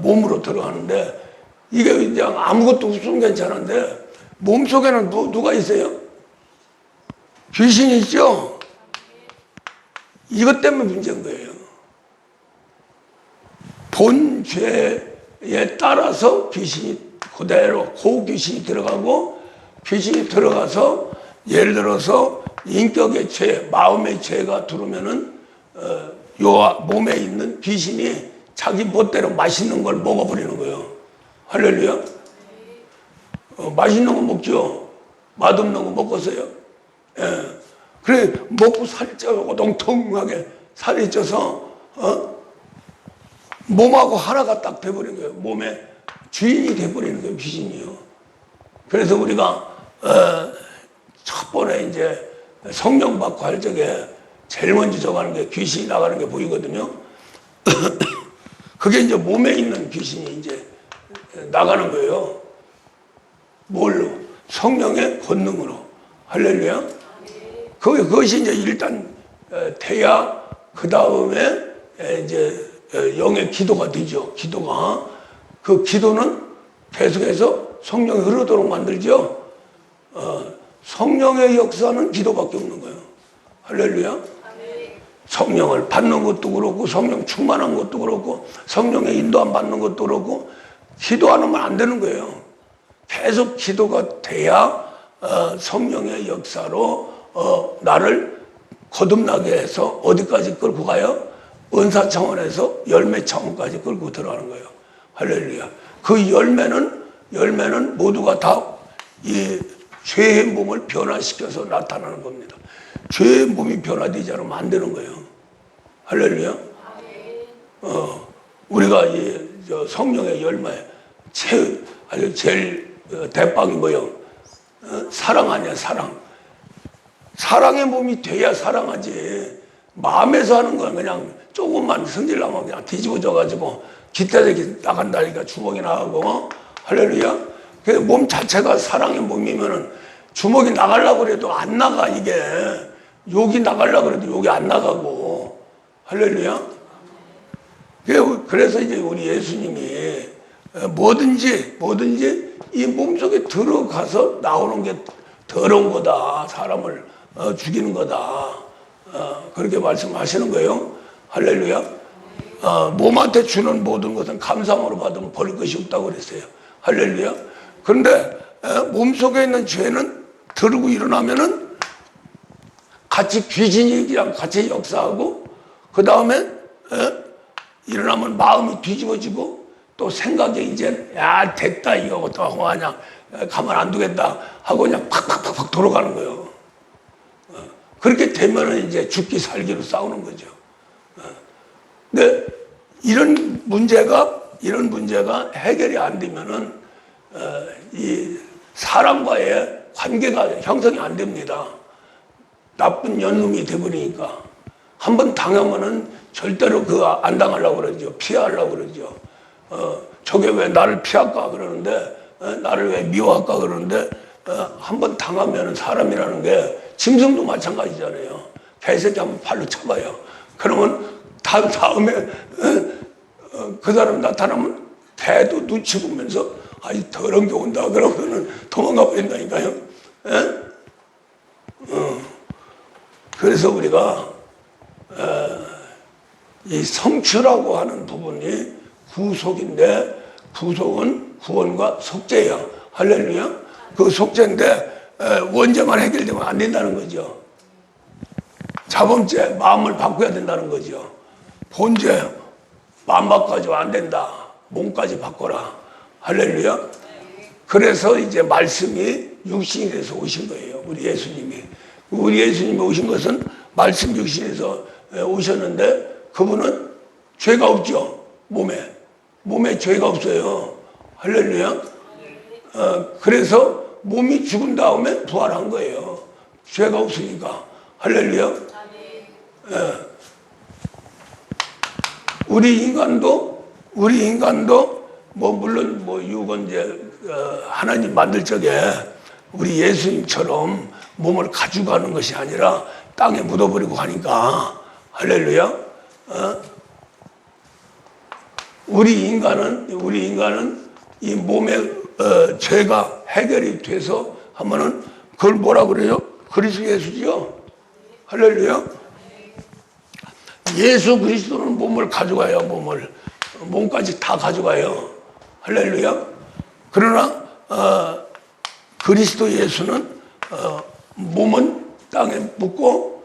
몸으로 들어가는데 이게 그냥 아무것도 없으면 괜찮은데 몸속에는 누가 있어요? 귀신이 있죠? 이것 때문에 문제인 거예요. 본 죄에 따라서 귀신이 그대로 귀신이 들어가고 귀신이 들어가서 예를 들어서 인격의 죄, 마음의 죄가 들어오면은 요 몸에 있는 귀신이 자기 멋대로 맛있는 걸 먹어버리는 거예요. 할렐루야. 맛있는 거 먹죠. 맛없는 거 먹었어요. 예. 그래 먹고 살이 쪄고 동통하게 살이 쪄서 몸하고 하나가 딱 돼버린 거예요. 몸에 주인이 돼버리는 거예요. 귀신이요. 그래서 우리가 첫 번에 이제 성령 받고 할 적에 제일 먼저 저가는 게 귀신이 나가는 게 보이거든요. 그게 이제 몸에 있는 귀신이 이제 나가는 거예요. 뭘로? 성령의 권능으로. 할렐루야. 그것이 이제 일단 돼야 그 다음에 이제 영의 기도가 되죠. 기도가. 그 기도는 계속해서 성령이 흐르도록 만들죠. 성령의 역사는 기도밖에 없는 거예요. 할렐루야. 성령을 받는 것도 그렇고 성령 충만한 것도 그렇고 성령의 인도함 받는 것도 그렇고 기도 안 하면 안 되는 거예요. 계속 기도가 돼야 성령의 역사로 나를 거듭나게 해서 어디까지 끌고 가요? 은사 차원에서 열매 차원까지 끌고 들어가는 거예요. 할렐루야. 그 열매는 모두가 다 이 죄의 몸을 변화시켜서 나타나는 겁니다. 죄의 몸이 변화되지 않으면 안 되는 거예요. 할렐루야. 우리가 이 성령의 열매 아주 제일 대빵이 뭐예요? 사랑 아니야, 사랑. 사랑의 몸이 돼야 사랑하지. 마음에서 하는 건 그냥 조금만 성질나면 그냥 뒤집어져가지고 기타대기 나간다니까 주먹이 나가고. 할렐루야. 그 몸 자체가 사랑의 몸이면은 주먹이 나가려고 그래도 안 나가, 이게. 욕이 나가려고 그래도 욕이 안 나가고. 할렐루야. 그래서 이제 우리 예수님이 뭐든지 이 몸속에 들어가서 나오는 게 더러운 거다. 사람을 죽이는 거다. 그렇게 말씀하시는 거예요. 할렐루야. 몸한테 주는 모든 것은 감사함으로 받으면 버릴 것이 없다고 그랬어요. 할렐루야. 그런데 몸속에 있는 죄는 들고 일어나면은 같이 귀신이랑 같이 역사하고 그 다음에 일어나면 마음이 뒤집어지고 또 생각이 이제 야 됐다 이거 또 그냥 가만 안 두겠다 하고 그냥 팍팍팍팍 돌아가는 거예요. 그렇게 되면은 이제 죽기 살기로 싸우는 거죠. 근데 이런 문제가 해결이 안 되면은 이 사람과의 관계가 형성이 안 됩니다. 나쁜 연놈이 돼버리니까. 한번 당하면은 절대로 그거 안 당하려고 그러죠. 피하려고 그러죠. 저게 왜 나를 피할까 그러는데, 나를 왜 미워할까 그러는데, 한번 당하면은 사람이라는 게 짐승도 마찬가지잖아요. 개새끼 한번 발로 쳐봐요. 그러면 다음에 그 사람 나타나면 개도 눈치 보면서 아이 더러운 게 온다 그러고는 도망가 버린다니까요. 그래서 우리가 이 성취라고 하는 부분이 구속인데 구속은 구원과 속죄야. 할렐루야. 그 속죄인데 원죄만 해결되면 안 된다는 거죠. 자범죄 마음을 바꿔야 된다는 거죠. 본죄 마음 바꿔가지고 안 된다. 몸까지 바꿔라. 할렐루야. 그래서 이제 말씀이 육신이 돼서 오신 거예요. 우리 예수님이 오신 것은 말씀 육신에서 오셨는데 그분은 죄가 없죠. 몸에 죄가 없어요. 할렐루야. 그래서 몸이 죽은 다음에 부활한 거예요. 죄가 없으니까. 할렐루야. 우리 인간도 우리 인간도 물론 유건제 하나님 만들 적에 우리 예수님처럼 몸을 가져가는 것이 아니라 땅에 묻어버리고 하니까 할렐루야. 우리 인간은 이 몸의 죄가 해결이 돼서 하면은 그걸 뭐라 그래요? 그리스도 예수지요. 할렐루야. 예수 그리스도는 몸을 가져가요. 몸까지 다 가져가요. 할렐루야. 그러나 그리스도 예수는 몸은 땅에 묻고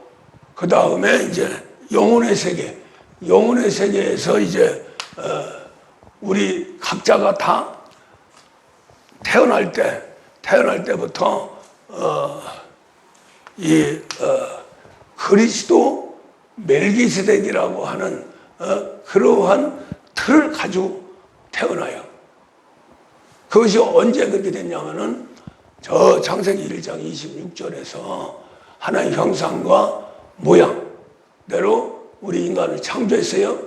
그 다음에 이제 영혼의 세계에서 이제 우리 각자가 다 태어날 때부터 그리스도 멜기세덱이라고 하는 그러한 틀을 가지고 태어나요. 그것이 언제 그렇게 됐냐면은 저 창세기 1장 26절에서 하나님의 형상과 모양대로 우리 인간을 창조했어요.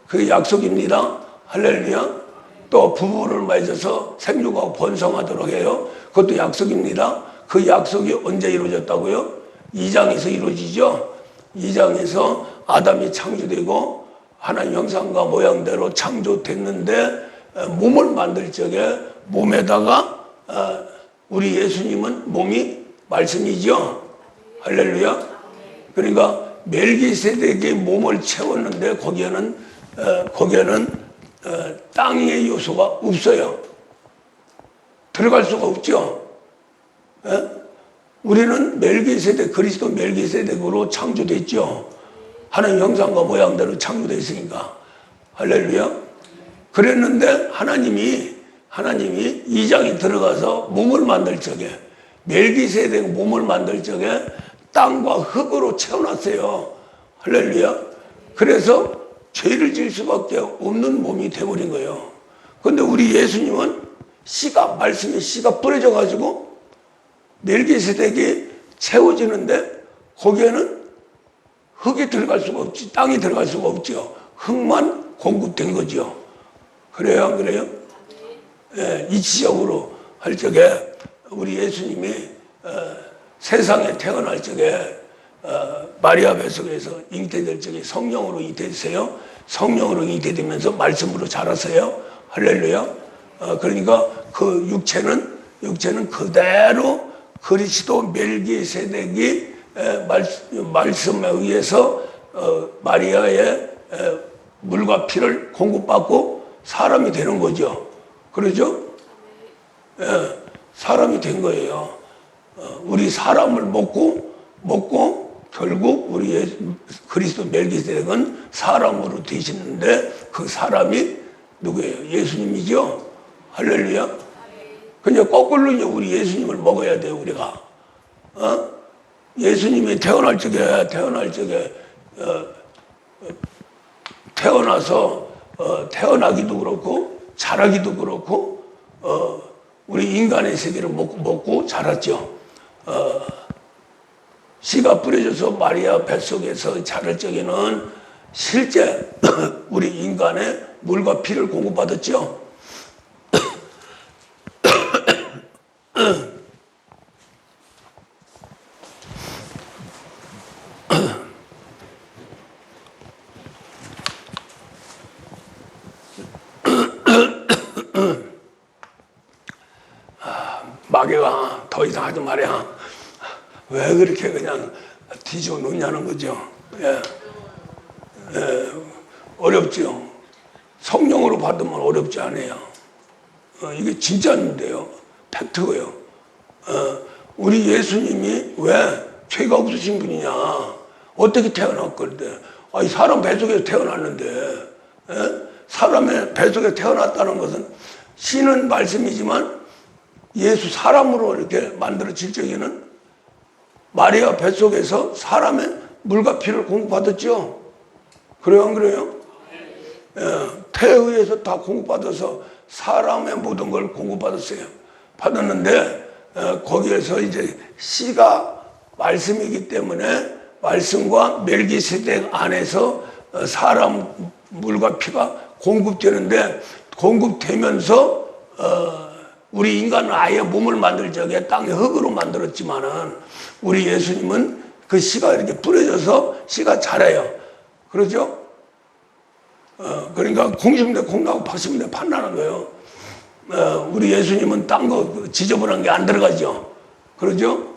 그게 약속입니다. 할렐루야. 또 부부를 맺어서 생육하고 번성하도록 해요. 그것도 약속입니다. 그 약속이 언제 이루어졌다고요? 2장에서 이루어지죠. 2장에서 아담이 창조되고 하나님 형상과 모양대로 창조됐는데 몸을 만들 적에 몸에다가 우리 예수님은 몸이 말씀이죠. 할렐루야. 그러니까 멜기세덱의 몸을 채웠는데 거기에는 땅의 요소가 없어요. 들어갈 수가 없죠. 우리는 그리스도 멜기세덱으로 창조됐죠. 하나님 형상과 모양대로 창조됐으니까. 할렐루야. 그랬는데 하나님이 2장에 들어가서 몸을 만들 적에 멜기세덱 몸을 만들 적에 땅과 흙으로 채워놨어요. 할렐루야. 그래서 죄를 질 수밖에 없는 몸이 돼버린 거예요. 그런데 우리 예수님은 말씀의 씨가 뿌려져 가지고 멜기세덱이 채워지는데 거기에는 흙이 들어갈 수가 없지, 땅이 들어갈 수가 없죠. 흙만 공급된 거죠. 그래요, 안 그래요? 예, 이치적으로 할 적에 우리 예수님이 세상에 태어날 적에 마리아 뱃속에서 잉태될 적에 성령으로 잉태되세요. 성령으로 잉태되면서 말씀으로 자라세요. 할렐루야. 그러니까 그 육체는 그대로 그리스도 멜기세덱이 말씀에 의해서 마리아의 물과 피를 공급받고 사람이 되는 거죠. 그러죠? 예, 사람이 된 거예요. 우리 사람을 먹고 결국 우리 그리스도 멜기세덱은 사람으로 되시는데 그 사람이 누구예요? 예수님이죠. 할렐루야. 그냥 거꾸로 이제 우리 예수님을 먹어야 돼요. 우리가 예수님이 태어날 적에 태어나서 태어나기도 그렇고 자라기도 그렇고 우리 인간의 세계를 먹고 자랐죠. 씨가 뿌려져서 마리아 뱃속에서 자랄 적에는 실제 우리 인간의 물과 피를 공급받았죠. 마귀가 더 이상 하지 말이야. 왜 그렇게 그냥 뒤집어 놓냐는 거죠. 예. 어렵죠. 성령으로 받으면 어렵지 않아요. 이게 진짜인데요. 팩트고요. 우리 예수님이 왜 죄가 없으신 분이냐. 어떻게 태어났건데. 아니, 사람 뱃속에서 태어났는데. 사람의 뱃속에 태어났다는 것은 신은 말씀이지만 예수 사람으로 이렇게 만들어질 적에는 마리아 뱃속에서 사람의 물과 피를 공급받았죠. 그래요, 안 그래요? 태에 의해서 다 공급받아서 사람의 모든 걸 공급받았어요. 받았는데 거기에서 이제 씨가 말씀이기 때문에 말씀과 멜기세덱 안에서 사람 물과 피가 공급되는데 공급되면서 우리 인간은 아예 몸을 만들 적에 땅의 흙으로 만들었지만은 우리 예수님은 그 씨가 이렇게 뿌려져서 씨가 자라요. 그렇죠? 그러니까 콩 심은 데 콩 나고 팥 심은 데 팥 나는 거예요. 우리 예수님은 딴 거 지저분한 게 안 들어가죠. 그러죠?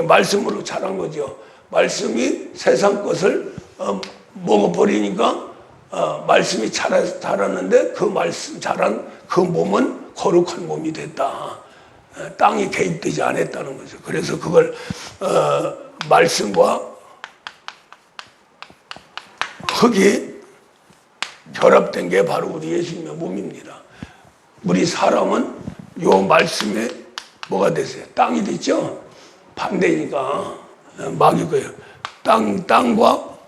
말씀으로 자란 거죠. 말씀이 세상 것을 먹어버리니까 말씀이 자랐는데 그 말씀 자란 그 몸은 거룩한 몸이 됐다. 땅이 개입되지 않았다는 거죠. 그래서 그걸 말씀과 흙이 결합된 게 바로 우리 예수님의 몸입니다. 우리 사람은 요 말씀에 뭐가 됐어요? 땅이 됐죠? 반대니까 막이 거예요. 땅과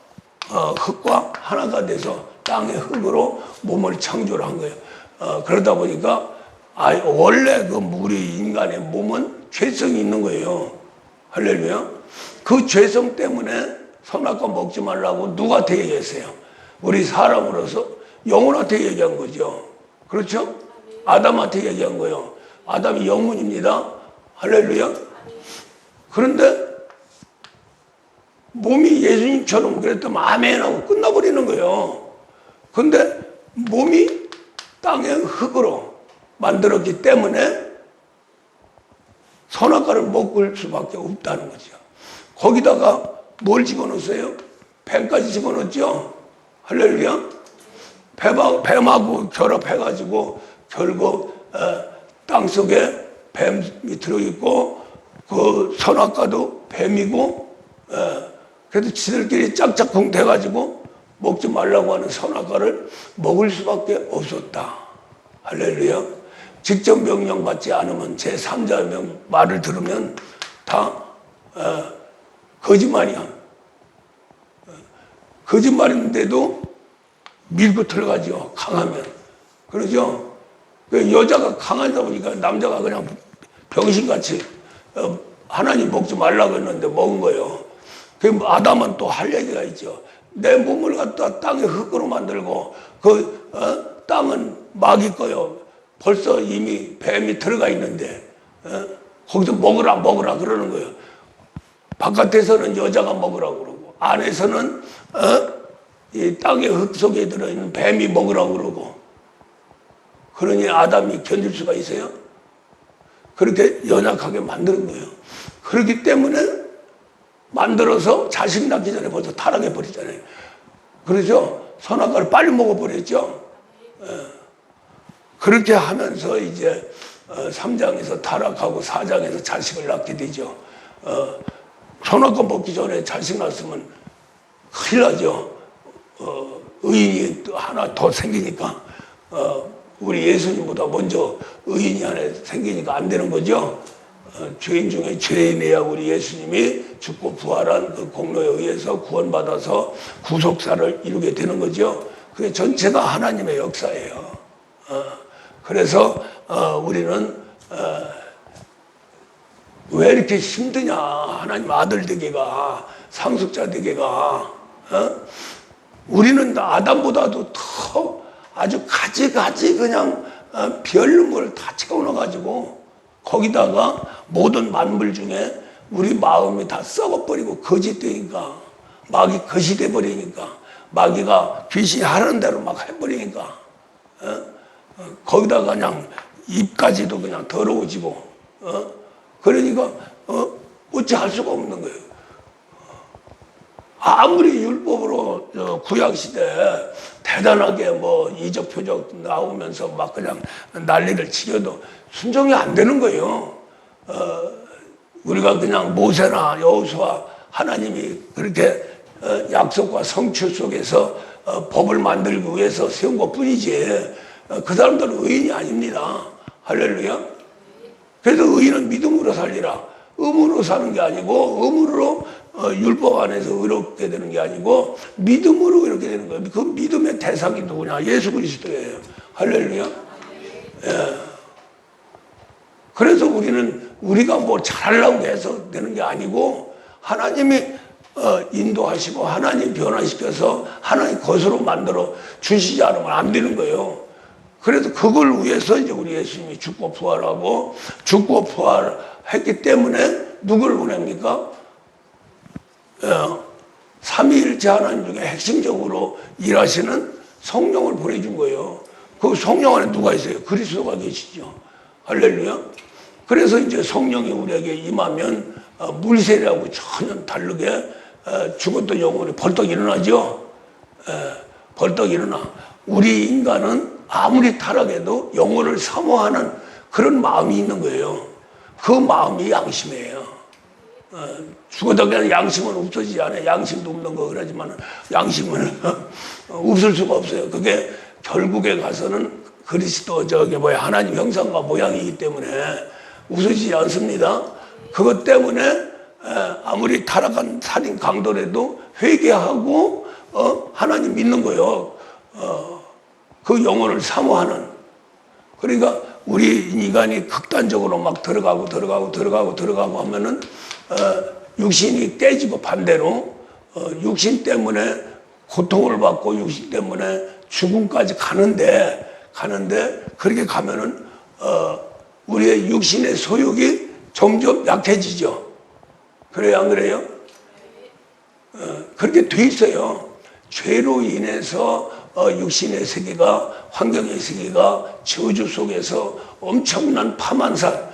흙과 하나가 돼서 땅의 흙으로 몸을 창조를 한 거예요. 그러다 보니까 원래 그 우리 인간의 몸은 죄성이 있는 거예요. 할렐루야. 그 죄성 때문에 선악과 먹지 말라고 누구한테 얘기했어요? 우리 사람으로서 영혼한테 얘기한 거죠. 그렇죠? 아담한테 얘기한 거예요. 아담이 영혼입니다. 할렐루야. 그런데 몸이 예수님처럼 그랬다면 아멘 하고 끝나버리는 거예요. 근데 몸이 땅의 흙으로 만들었기 때문에 선악과를 먹을 수밖에 없다는 거죠. 거기다가 뭘 집어넣었어요? 뱀까지 집어넣었죠? 할렐루야. 뱀하고 결합해가지고 결국 땅속에 뱀이 들어있고 그 선악과도 뱀이고 그래도 지들끼리 짝짝꿍 돼가지고 먹지 말라고 하는 선악과를 먹을 수밖에 없었다. 할렐루야. 직접 명령받지 않으면 제3자의 말을 들으면 다 거짓말이야. 거짓말인데도 밀고 들어가죠. 강하면. 그러죠? 여자가 강하다 보니까 남자가 그냥 병신같이 하나님 먹지 말라고 했는데 먹은 거예요. 아담은 또 할 얘기가 있죠. 내 몸을 갖다 땅의 흙으로 만들고 땅은 막이 거요. 벌써 이미 뱀이 들어가 있는데 거기서 먹으라 그러는 거예요. 바깥에서는 여자가 먹으라고 그러고 안에서는 이 땅의 흙 속에 들어있는 뱀이 먹으라고 그러고 그러니 아담이 견딜 수가 있어요? 그렇게 연약하게 만드는 거예요. 그렇기 때문에 만들어서 자식 낳기 전에 벌써 타락해 버리잖아요. 그렇죠? 선악과를 빨리 먹어버렸죠. 그렇게 하면서 이제 3장에서 타락하고 4장에서 자식을 낳게 되죠. 선악과 먹기 전에 자식 낳았으면 큰일 나죠. 의인이 하나 더 생기니까 우리 예수님보다 먼저 의인이 하나 생기니까 안 되는 거죠. 죄인 중에 죄인이야 우리 예수님이 죽고 부활한 그 공로에 의해서 구원받아서 구속사를 이루게 되는 거죠. 그게 전체가 하나님의 역사예요. 그래서 우리는 왜 이렇게 힘드냐, 하나님 아들 되기가, 상속자 되기가. 우리는 아담보다도 더 아주 가지 그냥 별는 걸 다 채워넣어가지고 거기다가 모든 만물 중에 우리 마음이 다 썩어버리고 거짓되니까, 마귀 것이 돼버리니까, 마귀가 귀신이 하는 대로 막 해버리니까 거기다가 그냥 입까지도 그냥 더러워지고 그러니까 어찌 할 수가 없는 거예요. 아무리 율법으로 구약시대 대단하게 뭐 이적 표적 나오면서 막 그냥 난리를 치려도 순종이 안 되는 거예요. 우리가 그냥 모세나 여호수아 하나님이 그렇게 약속과 성취 속에서 법을 만들기 위해서 세운 것 뿐이지 그 사람들은 의인이 아닙니다. 할렐루야. 그래서 의인은 믿음으로 살리라. 의무로 사는 게 아니고 의무로 율법 안에서 의롭게 되는 게 아니고 믿음으로 이렇게 되는 거예요. 그 믿음의 대상이 누구냐? 예수 그리스도예요. 할렐루야. 예. 그래서 우리는 우리가 뭐 잘하려고 해서 되는 게 아니고 하나님이 인도하시고 하나님 변화시켜서 하나님 것으로 만들어 주시지 않으면 안 되는 거예요. 그래서 그걸 위해서 이제 우리 예수님이 죽고 부활하고 죽고 부활했기 때문에 누구를 보냅니까? 삼위일체 하나님 중에 핵심적으로 일하시는 성령을 보내준 거예요. 그 성령 안에 누가 있어요? 그리스도가 계시죠. 할렐루야. 그래서 이제 성령이 우리에게 임하면 물세례하고 전혀 다르게 죽었던 영혼이 벌떡 일어나죠. 벌떡 일어나. 우리 인간은 아무리 타락해도 영혼을 사모하는 그런 마음이 있는 거예요. 그 마음이 양심이에요. 죽어도 그냥 양심은 없어지지 않아요. 양심도 없는 거 그러지만 양심은 없을 수가 없어요. 그게 결국에 가서는 그리스도 하나님 형상과 모양이기 때문에 없어지지 않습니다. 그것 때문에 아무리 타락한 살인 강도라도 회개하고 하나님 믿는 거예요. 그 영혼을 사모하는. 그러니까 우리 인간이 극단적으로 막 들어가고 하면은 육신이 깨지고 반대로 육신 때문에 고통을 받고 육신 때문에 죽음까지 가는데 그렇게 가면은 우리의 육신의 소욕이 점점 약해지죠. 그래요, 안 그래요? 그렇게 돼 있어요. 죄로 인해서 육신의 세계가, 환경의 세계가 저주 속에서 엄청난 파만산,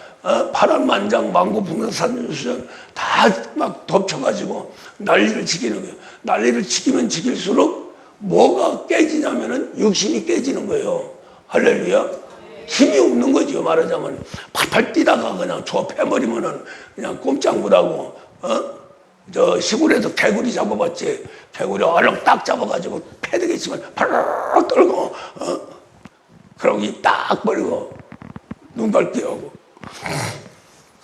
파란만장, 망고풍산산 다 막 덮쳐가지고 난리를 치기는 거예요. 난리를 치기면 치길수록 뭐가 깨지냐면은 육신이 깨지는 거예요. 할렐루야. 힘이 없는 거죠. 말하자면 팔팔 뛰다가 그냥 조업해버리면은 그냥 꼼짝 못하고 저 시골에서 개구리 잡아봤지. 개구리 얼렁 딱 잡아가지고 패대기 치면 발락 떨고 그러고 딱 버리고 눈 감기 하고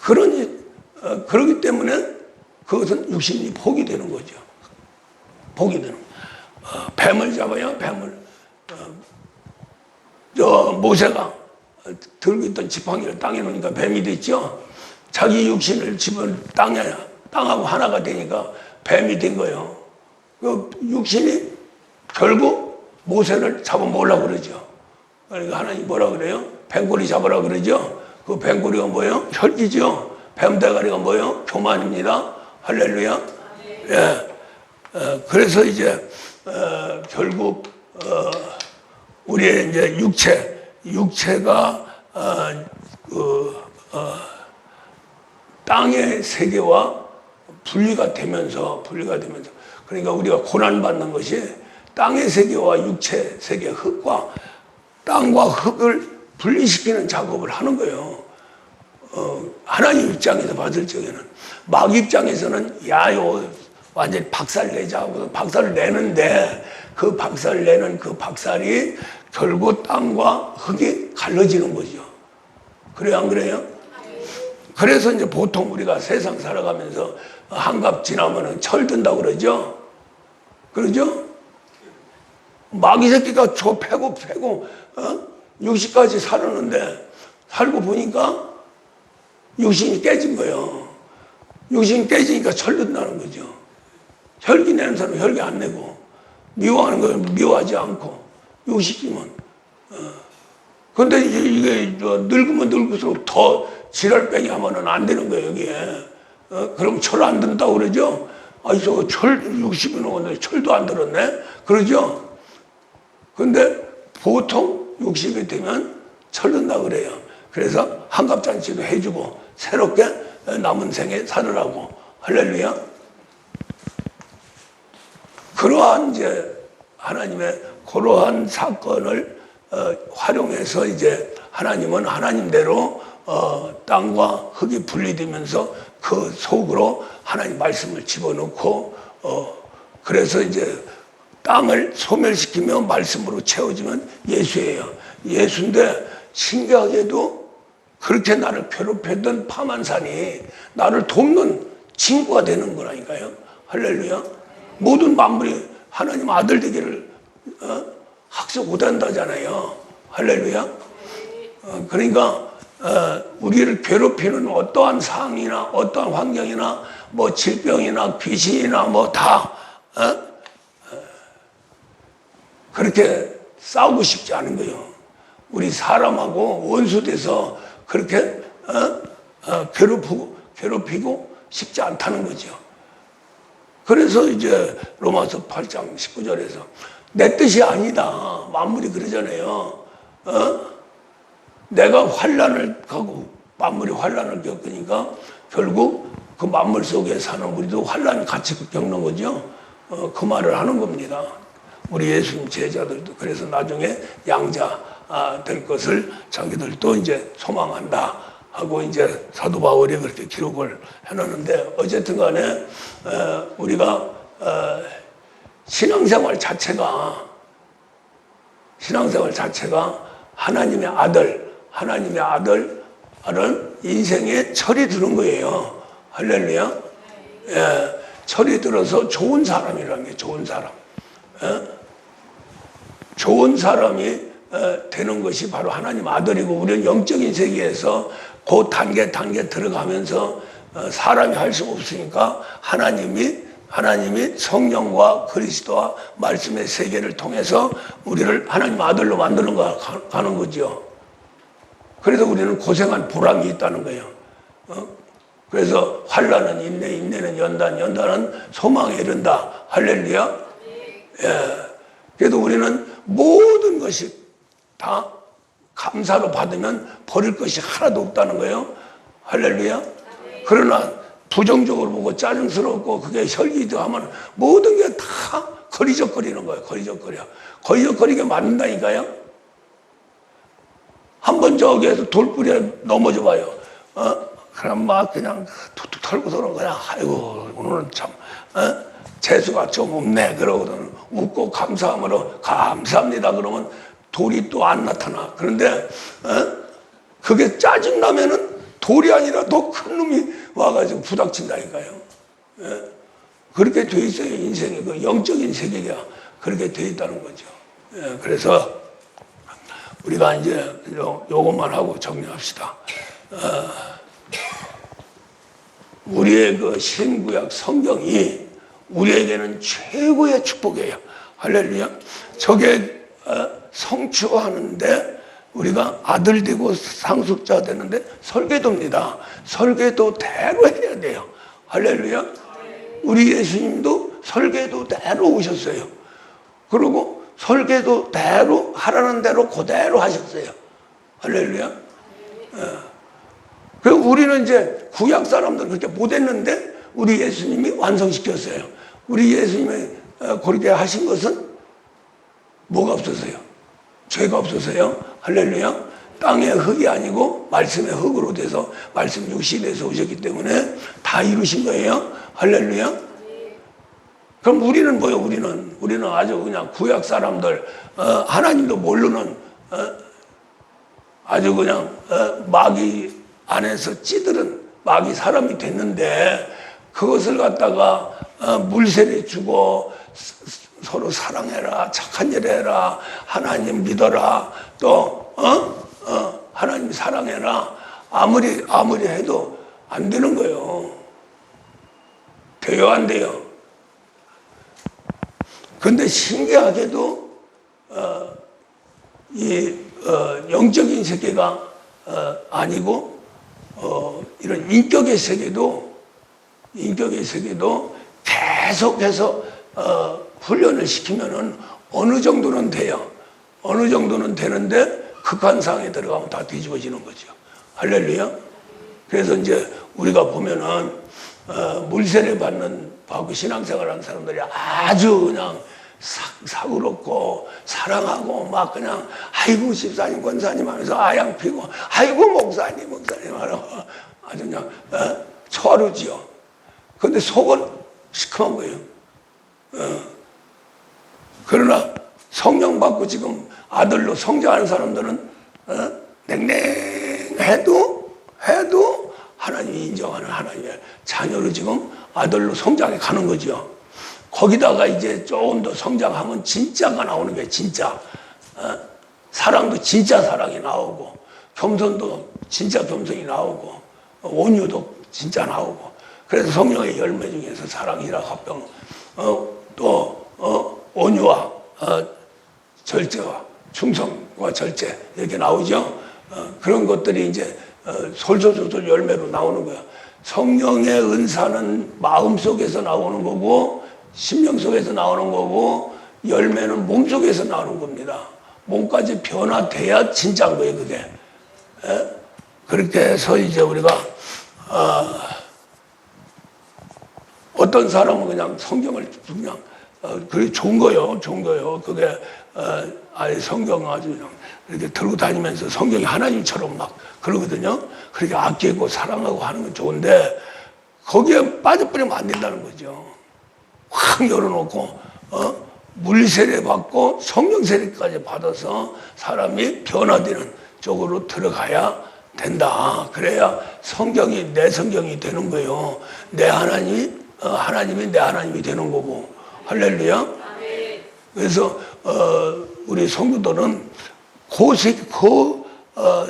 그러기 때문에 그것은 육신이 복이 되는 거죠. 복이 되는 뱀을 잡아요. 뱀을 저 모세가 들고 있던 지팡이를 땅에 놓으니까 뱀이 됐죠. 자기 육신을 집은 땅하고 하나가 되니까 뱀이 된 거예요. 그 육신이 결국 모세를 잡아먹으려고 그러죠. 그러니까 하나님 뭐라 그래요? 뱀꼬리 잡으라 그러죠. 그 뱀꼬리가 뭐예요? 혈기죠. 뱀대가리가 뭐예요? 교만입니다. 할렐루야. 예. 그래서 이제 결국 우리의 이제 육체가 땅의 세계와 분리가 되면서 그러니까 우리가 고난받는 것이 땅의 세계와 육체 세계 흙과 땅과 흙을 분리시키는 작업을 하는 거예요. 하나님 입장에서 봤을 적에는 막 입장에서는 야요 완전히 박살내자고 박살을 내는데 그 박살내는 그 박살이 결국 땅과 흙이 갈라지는 거죠. 그래요, 안 그래요? 그래서 이제 보통 우리가 세상 살아가면서 한갑 지나면은 철든다고 그러죠? 그러죠? 마귀 새끼가 저 패고 60까지 살고 보니까 육신이 깨진 거예요. 육신이 깨지니까 철든다는 거죠. 혈기 내는 사람은 혈기 안 내고, 미워하는 건 미워하지 않고, 육식이면. 근데 이게 늙으면 늙을수록 더 지랄병이 하면은 안 되는 거예요, 여기에. 그럼 철 안 든다고 그러죠? 아니, 저거 철 60이 넘었는데 철도 안 들었네? 그러죠? 근데 보통 60이 되면 철 든다 그래요. 그래서 한갑잔치도 해주고 새롭게 남은 생에 살으라고. 할렐루야. 그러한 이제 하나님의 그러한 사건을 활용해서 이제 하나님은 하나님대로 땅과 흙이 분리되면서 그 속으로 하나님 말씀을 집어넣고 그래서 이제 땅을 소멸시키며 말씀으로 채워지면 예수예요. 예수인데 신기하게도 그렇게 나를 괴롭혔던 파만산이 나를 돕는 친구가 되는 거라니까요. 할렐루야. 모든 만물이 하나님 아들 되기를 학습 못한다잖아요. 할렐루야. 그러니까 우리를 괴롭히는 어떠한 상황이나 어떠한 환경이나 뭐 질병이나 귀신이나 뭐 다 그렇게 싸우고 싶지 않은 거예요. 우리 사람하고 원수돼서 그렇게 괴롭히고 싶지 않다는 거죠. 그래서 이제 로마서 8장 19절에서 내 뜻이 아니다. 만물이 그러잖아요. 내가 환난을 가고 만물이 환난을 겪으니까 결국 그 만물 속에 사는 우리도 환난을 같이 겪는 거죠. 그 말을 하는 겁니다. 우리 예수님 제자들도 그래서 나중에 양자 될 것을 자기들도 이제 소망한다 하고 이제 사도 바울이 그렇게 기록을 해놓는데 어쨌든 간에 우리가 신앙생활 자체가 하나님의 아들은 인생에 철이 드는 거예요. 할렐루야. 예, 철이 들어서 좋은 사람이라는 게 좋은 사람. 좋은 사람이 되는 것이 바로 하나님 아들이고 우리는 영적인 세계에서 그 단계 들어가면서 사람이 할 수 없으니까 하나님이 성령과 그리스도와 말씀의 세계를 통해서 우리를 하나님 아들로 만드는 가는 거죠. 그래서 우리는 고생한 보람이 있다는 거예요. 그래서 환난은 인내, 인내는 연단, 연단은 소망에 이른다. 할렐루야. 예. 그래도 우리는 모든 것이 다 감사로 받으면 버릴 것이 하나도 없다는 거예요. 할렐루야. 그러나 부정적으로 보고 짜증스럽고 그게 혈기도 하면 모든 게 다 거리적거리는 거예요. 거리적거리게 만든다니까요. 한번 저기에서 돌뿌리에 넘어져 봐요. 그럼 막 그냥 툭툭 털고서는 그냥 아이고 오늘은 참 재수가 좀 없네 그러거든. 웃고 감사함으로 감사합니다 그러면 돌이 또 안 나타나. 그런데 그게 짜증나면은 돌이 아니라 더 큰 놈이 와가지고 부닥친다니까요. 그렇게 돼 있어요. 인생이 그 영적인 세계가 그렇게 돼 있다는 거죠. 그래서 우리가 이제 요것만 하고 정리합시다. 우리의 그 신구약 성경이 우리에게는 최고의 축복이에요. 할렐루야. 저게 성취하는데 우리가 아들 되고 상속자 되는데 설계도입니다. 설계도대로 해야 돼요. 할렐루야. 우리 예수님도 설계도대로 오셨어요. 그리고 설계도대로 하라는 대로 그대로 하셨어요. 할렐루야. 그 우리는 이제 구약 사람들 그렇게 못했는데 우리 예수님이 완성시켰어요. 우리 예수님이 그렇게 하신 것은 뭐가 없었어요? 죄가 없었어요. 할렐루야. 땅의 흙이 아니고 말씀의 흙으로 돼서 말씀 육신에서 오셨기 때문에 다 이루신 거예요. 할렐루야. 그럼 우리는 뭐예요? 우리는 아주 그냥 구약 사람들 하나님도 모르는 아주 그냥 마귀 안에서 찌들은 마귀 사람이 됐는데 그것을 갖다가 물세례 주고 서로 사랑해라, 착한 일 해라, 하나님 믿어라, 또 하나님 사랑해라. 아무리 해도 안 되는 거예요. 돼요, 안 돼요? 근데 신기하게도 영적인 세계가 아니고 이런 인격의 세계도 계속해서 훈련을 시키면은 어느 정도는 돼요. 어느 정도는 되는데 극한상에 들어가면 다 뒤집어지는 거죠. 할렐루야. 그래서 이제 우리가 보면은 물세례 받고 신앙생활하는 사람들이 아주 그냥 사그럽고 사랑하고 막 그냥 아이고 집사님 권사님 하면서 아양 피고 아이고 목사님 하고 아주 그냥 초하루지요. 근데 속은 시큼한 거예요. 그러나 성령 받고 지금 아들로 성장하는 사람들은 냉랭해도 하나님이 인정하는 하나님의 자녀로 지금 아들로 성장해 가는 거죠. 거기다가 이제 조금 더 성장하면 진짜가 나오는 거예요. 진짜. 사랑도 진짜 사랑이 나오고 겸손도 진짜 겸손이 나오고 온유도 진짜 나오고 그래서 성령의 열매 중에서 사랑이라 화평 또 온유와 절제와 충성과 절제 이렇게 나오죠. 그런 것들이 이제 솔솔솔솔 열매로 나오는 거야. 성령의 은사는 마음 속에서 나오는 거고 심령 속에서 나오는 거고 열매는 몸 속에서 나오는 겁니다. 몸까지 변화돼야 진짜인 거예요, 그게. 그렇게 해서 이제 우리가 어떤 사람은 그냥 성경을 그냥 그게 좋은 거요, 좋은 거요. 그게 아예 성경 아주 그냥 이렇게 들고 다니면서 성경이 하나님처럼 막 그러거든요. 그렇게 아끼고 사랑하고 하는 건 좋은데 거기에 빠져버리면 안 된다는 거죠. 확 열어놓고 물리 세례 받고 성령 세례까지 받아서 사람이 변화되는 쪽으로 들어가야 된다. 그래야 성경이 내 성경이 되는 거예요. 내 하나님이 하나님이 내 하나님이 되는 거고. 할렐루야. 그래서 우리 성도들은 그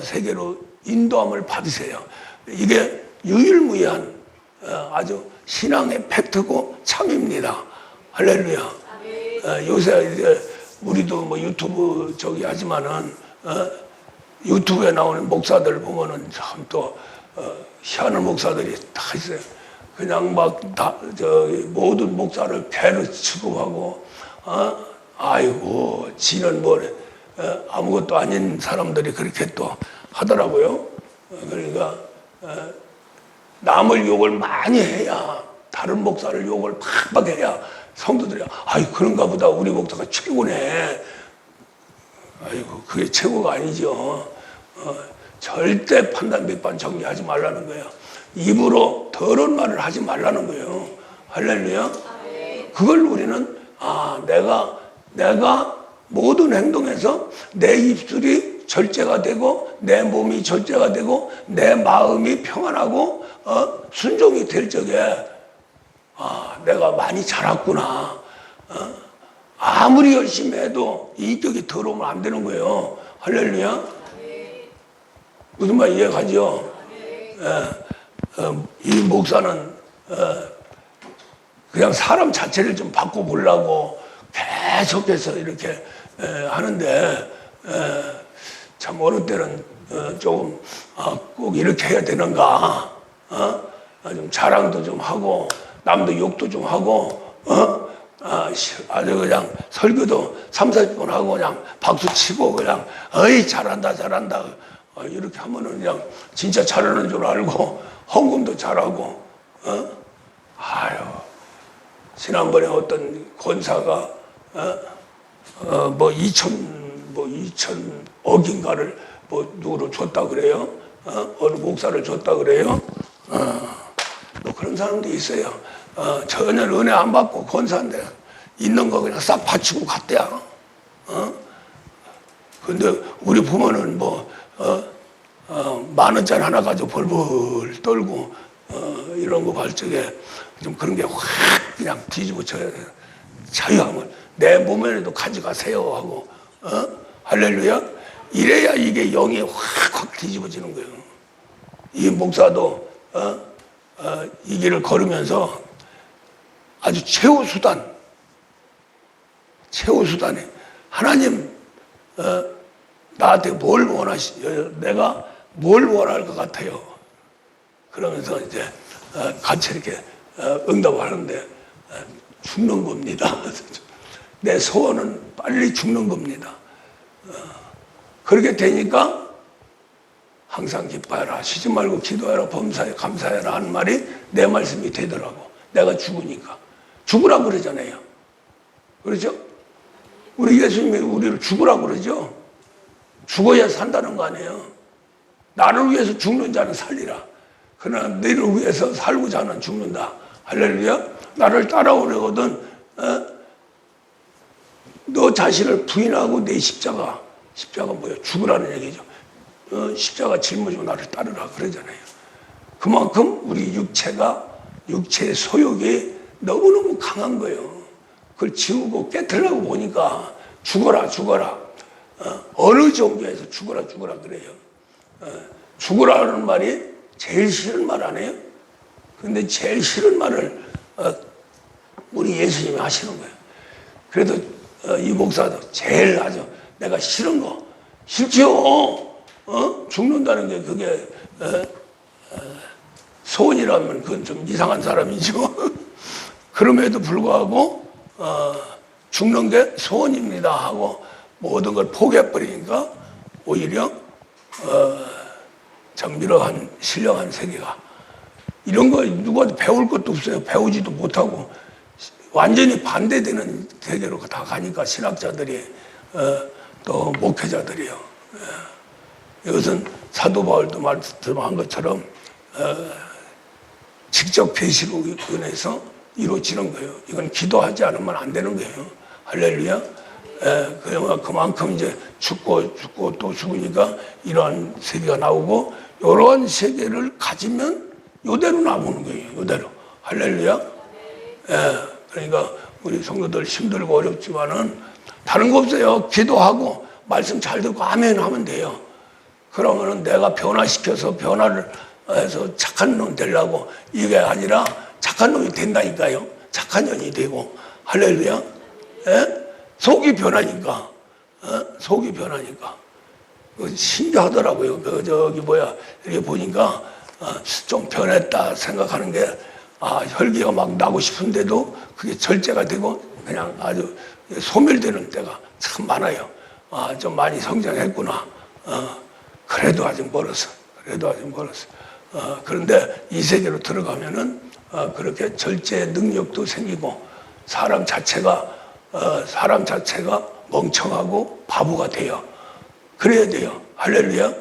세계로 인도함을 받으세요. 이게 유일무이한 아주 신앙의 팩트고 참입니다. 할렐루야. 요새 이제 우리도 뭐 유튜브 저기 하지만은 유튜브에 나오는 목사들 보면은 참 또 희한한 목사들이 다 있어요. 그냥 막 다 모든 목사를 배로 취급하고 아이고 지는 뭐 아무것도 아닌 사람들이 그렇게 또 하더라고요. 그러니까 남을 욕을 많이 해야 다른 목사를 욕을 팍팍 해야 성도들이 아이 그런가 보다 우리 목사가 최고네. 아이고 그게 최고가 아니죠. 절대 판단 비판 정리하지 말라는 거예요. 입으로 더러운 말을 하지 말라는 거예요. 할렐루야. 그걸 우리는 내가 모든 행동에서 내 입술이 절제가 되고 내 몸이 절제가 되고 내 마음이 평안하고 순종이 될 적에 내가 많이 자랐구나. 아무리 열심히 해도 인격이 더러우면 안 되는 거예요. 할렐루야. 무슨 말 이해가죠? 이 목사는 그냥 사람 자체를 좀 바꿔보려고 계속해서 이렇게 하는데 참 어느 때는 조금 꼭 이렇게 해야 되는가 좀 자랑도 좀 하고 남도 욕도 좀 하고 아주 그냥 설교도 30-40분 하고 그냥 박수 치고 그냥 어이 잘한다 잘한다 이렇게 하면은 그냥 진짜 잘하는 줄 알고 헌금도 잘하고 아유 지난번에 어떤 권사가 뭐 2천억인가를 뭐 누구를 줬다 그래요? 어느 목사를 줬다 그래요? 뭐 그런 사람도 있어요. 전혀 은혜 안 받고 권사인데 있는 거 그냥 싹 바치고 갔대요. 근데 우리 부모는 뭐 10,000원짜리 하나 가지고 벌벌 떨고 이런 거 할 적에 좀 그런 게 확 그냥 뒤집어져야 돼요. 자유함을 내 몸에도 가져가세요 하고 할렐루야. 이래야 이게 영이 확 뒤집어지는 거예요. 이 목사도 이 길을 걸으면서 아주 최후수단에 하나님 나한테 뭘 내가 뭘 원할 것 같아요. 그러면서 이제 같이 이렇게 응답하는데 죽는 겁니다. 내 소원은 빨리 죽는 겁니다. 그렇게 되니까 항상 기뻐해라, 쉬지 말고 기도해라, 범사에 감사해라 하는 말이 내 말씀이 되더라고. 내가 죽으니까. 죽으라고 그러잖아요. 그렇죠? 우리 예수님이 우리를 죽으라고 그러죠. 죽어야 산다는 거 아니에요. 나를 위해서 죽는 자는 살리라. 그러나 너를 위해서 살고자 하는 죽는다. 할렐루야. 나를 따라오려거든 너 자신을 부인하고 내 십자가 뭐예요? 죽으라는 얘기죠. 십자가 짊어지고 나를 따르라 그러잖아요. 그만큼 우리 육체의 소욕이 너무너무 강한 거예요. 그걸 지우고 깨트리려고 보니까 죽어라. 어느 종교에서 죽어라 그래요. 죽으라는 말이 제일 싫은 말 아니에요? 근데 제일 싫은 말을 우리 예수님이 하시는 거예요. 그래도 이 목사도 제일 아주 내가 싫은 거 싫지요. 죽는다는 게 그게 소원이라면 그건 좀 이상한 사람이죠. 그럼에도 불구하고 죽는 게 소원입니다 하고 모든 걸 포기해버리니까 오히려 정밀한 신령한 세계가 이런 거 누구한테 배울 것도 없어요. 배우지도 못하고 완전히 반대되는 세계로 다 가니까 신학자들이 또 목회자들이요. 이것은 사도 바울도 말씀한 것처럼 직접 계시로 인해서 이루어지는 거예요. 이건 기도하지 않으면 안 되는 거예요. 할렐루야. 그만큼 이제 죽고 또 죽으니까 이러한 세계가 나오고 이러한 세계를 가지면 이대로 나오는 거예요. 이대로. 할렐루야. 그러니까 우리 성도들 힘들고 어렵지만은 다른 거 없어요. 기도하고 말씀 잘 듣고 아멘 하면 돼요. 그러면은 내가 변화시켜서 변화를 해서 착한 놈 되려고 이게 아니라 착한 놈이 된다니까요. 착한 년이 되고 할렐루야. 속이 변하니까 속이 변하니까 신기하더라고요. 이렇게 보니까 좀 변했다 생각하는 게 혈기가 막 나고 싶은데도 그게 절제가 되고 그냥 아주 소멸되는 때가 참 많아요. 좀 많이 성장했구나. 그래도 아직 멀었어. 그런데 이 세계로 들어가면은 그렇게 절제 능력도 생기고 사람 자체가 멍청하고 바보가 돼요. 그래야 돼요. 할렐루야.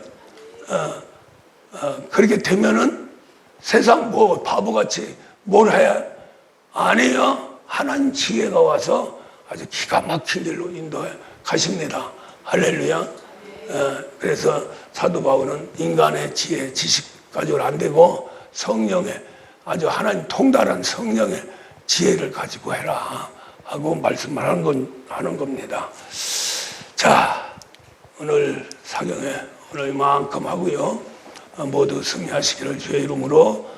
그렇게 되면은 세상 뭐 바보같이 뭘 해야 안 해요. 하나님 지혜가 와서 아주 기가 막힌 길로 인도해 가십니다. 할렐루야. 그래서 사도 바울은 인간의 지혜, 지식 가지고는 안 되고 성령의 아주 하나님 통달한 성령의 지혜를 가지고 해라 하고 말씀을 하는 겁니다. 자, 오늘 사경에 오늘 이만큼 하고요. 모두 승리하시기를 주의 이름으로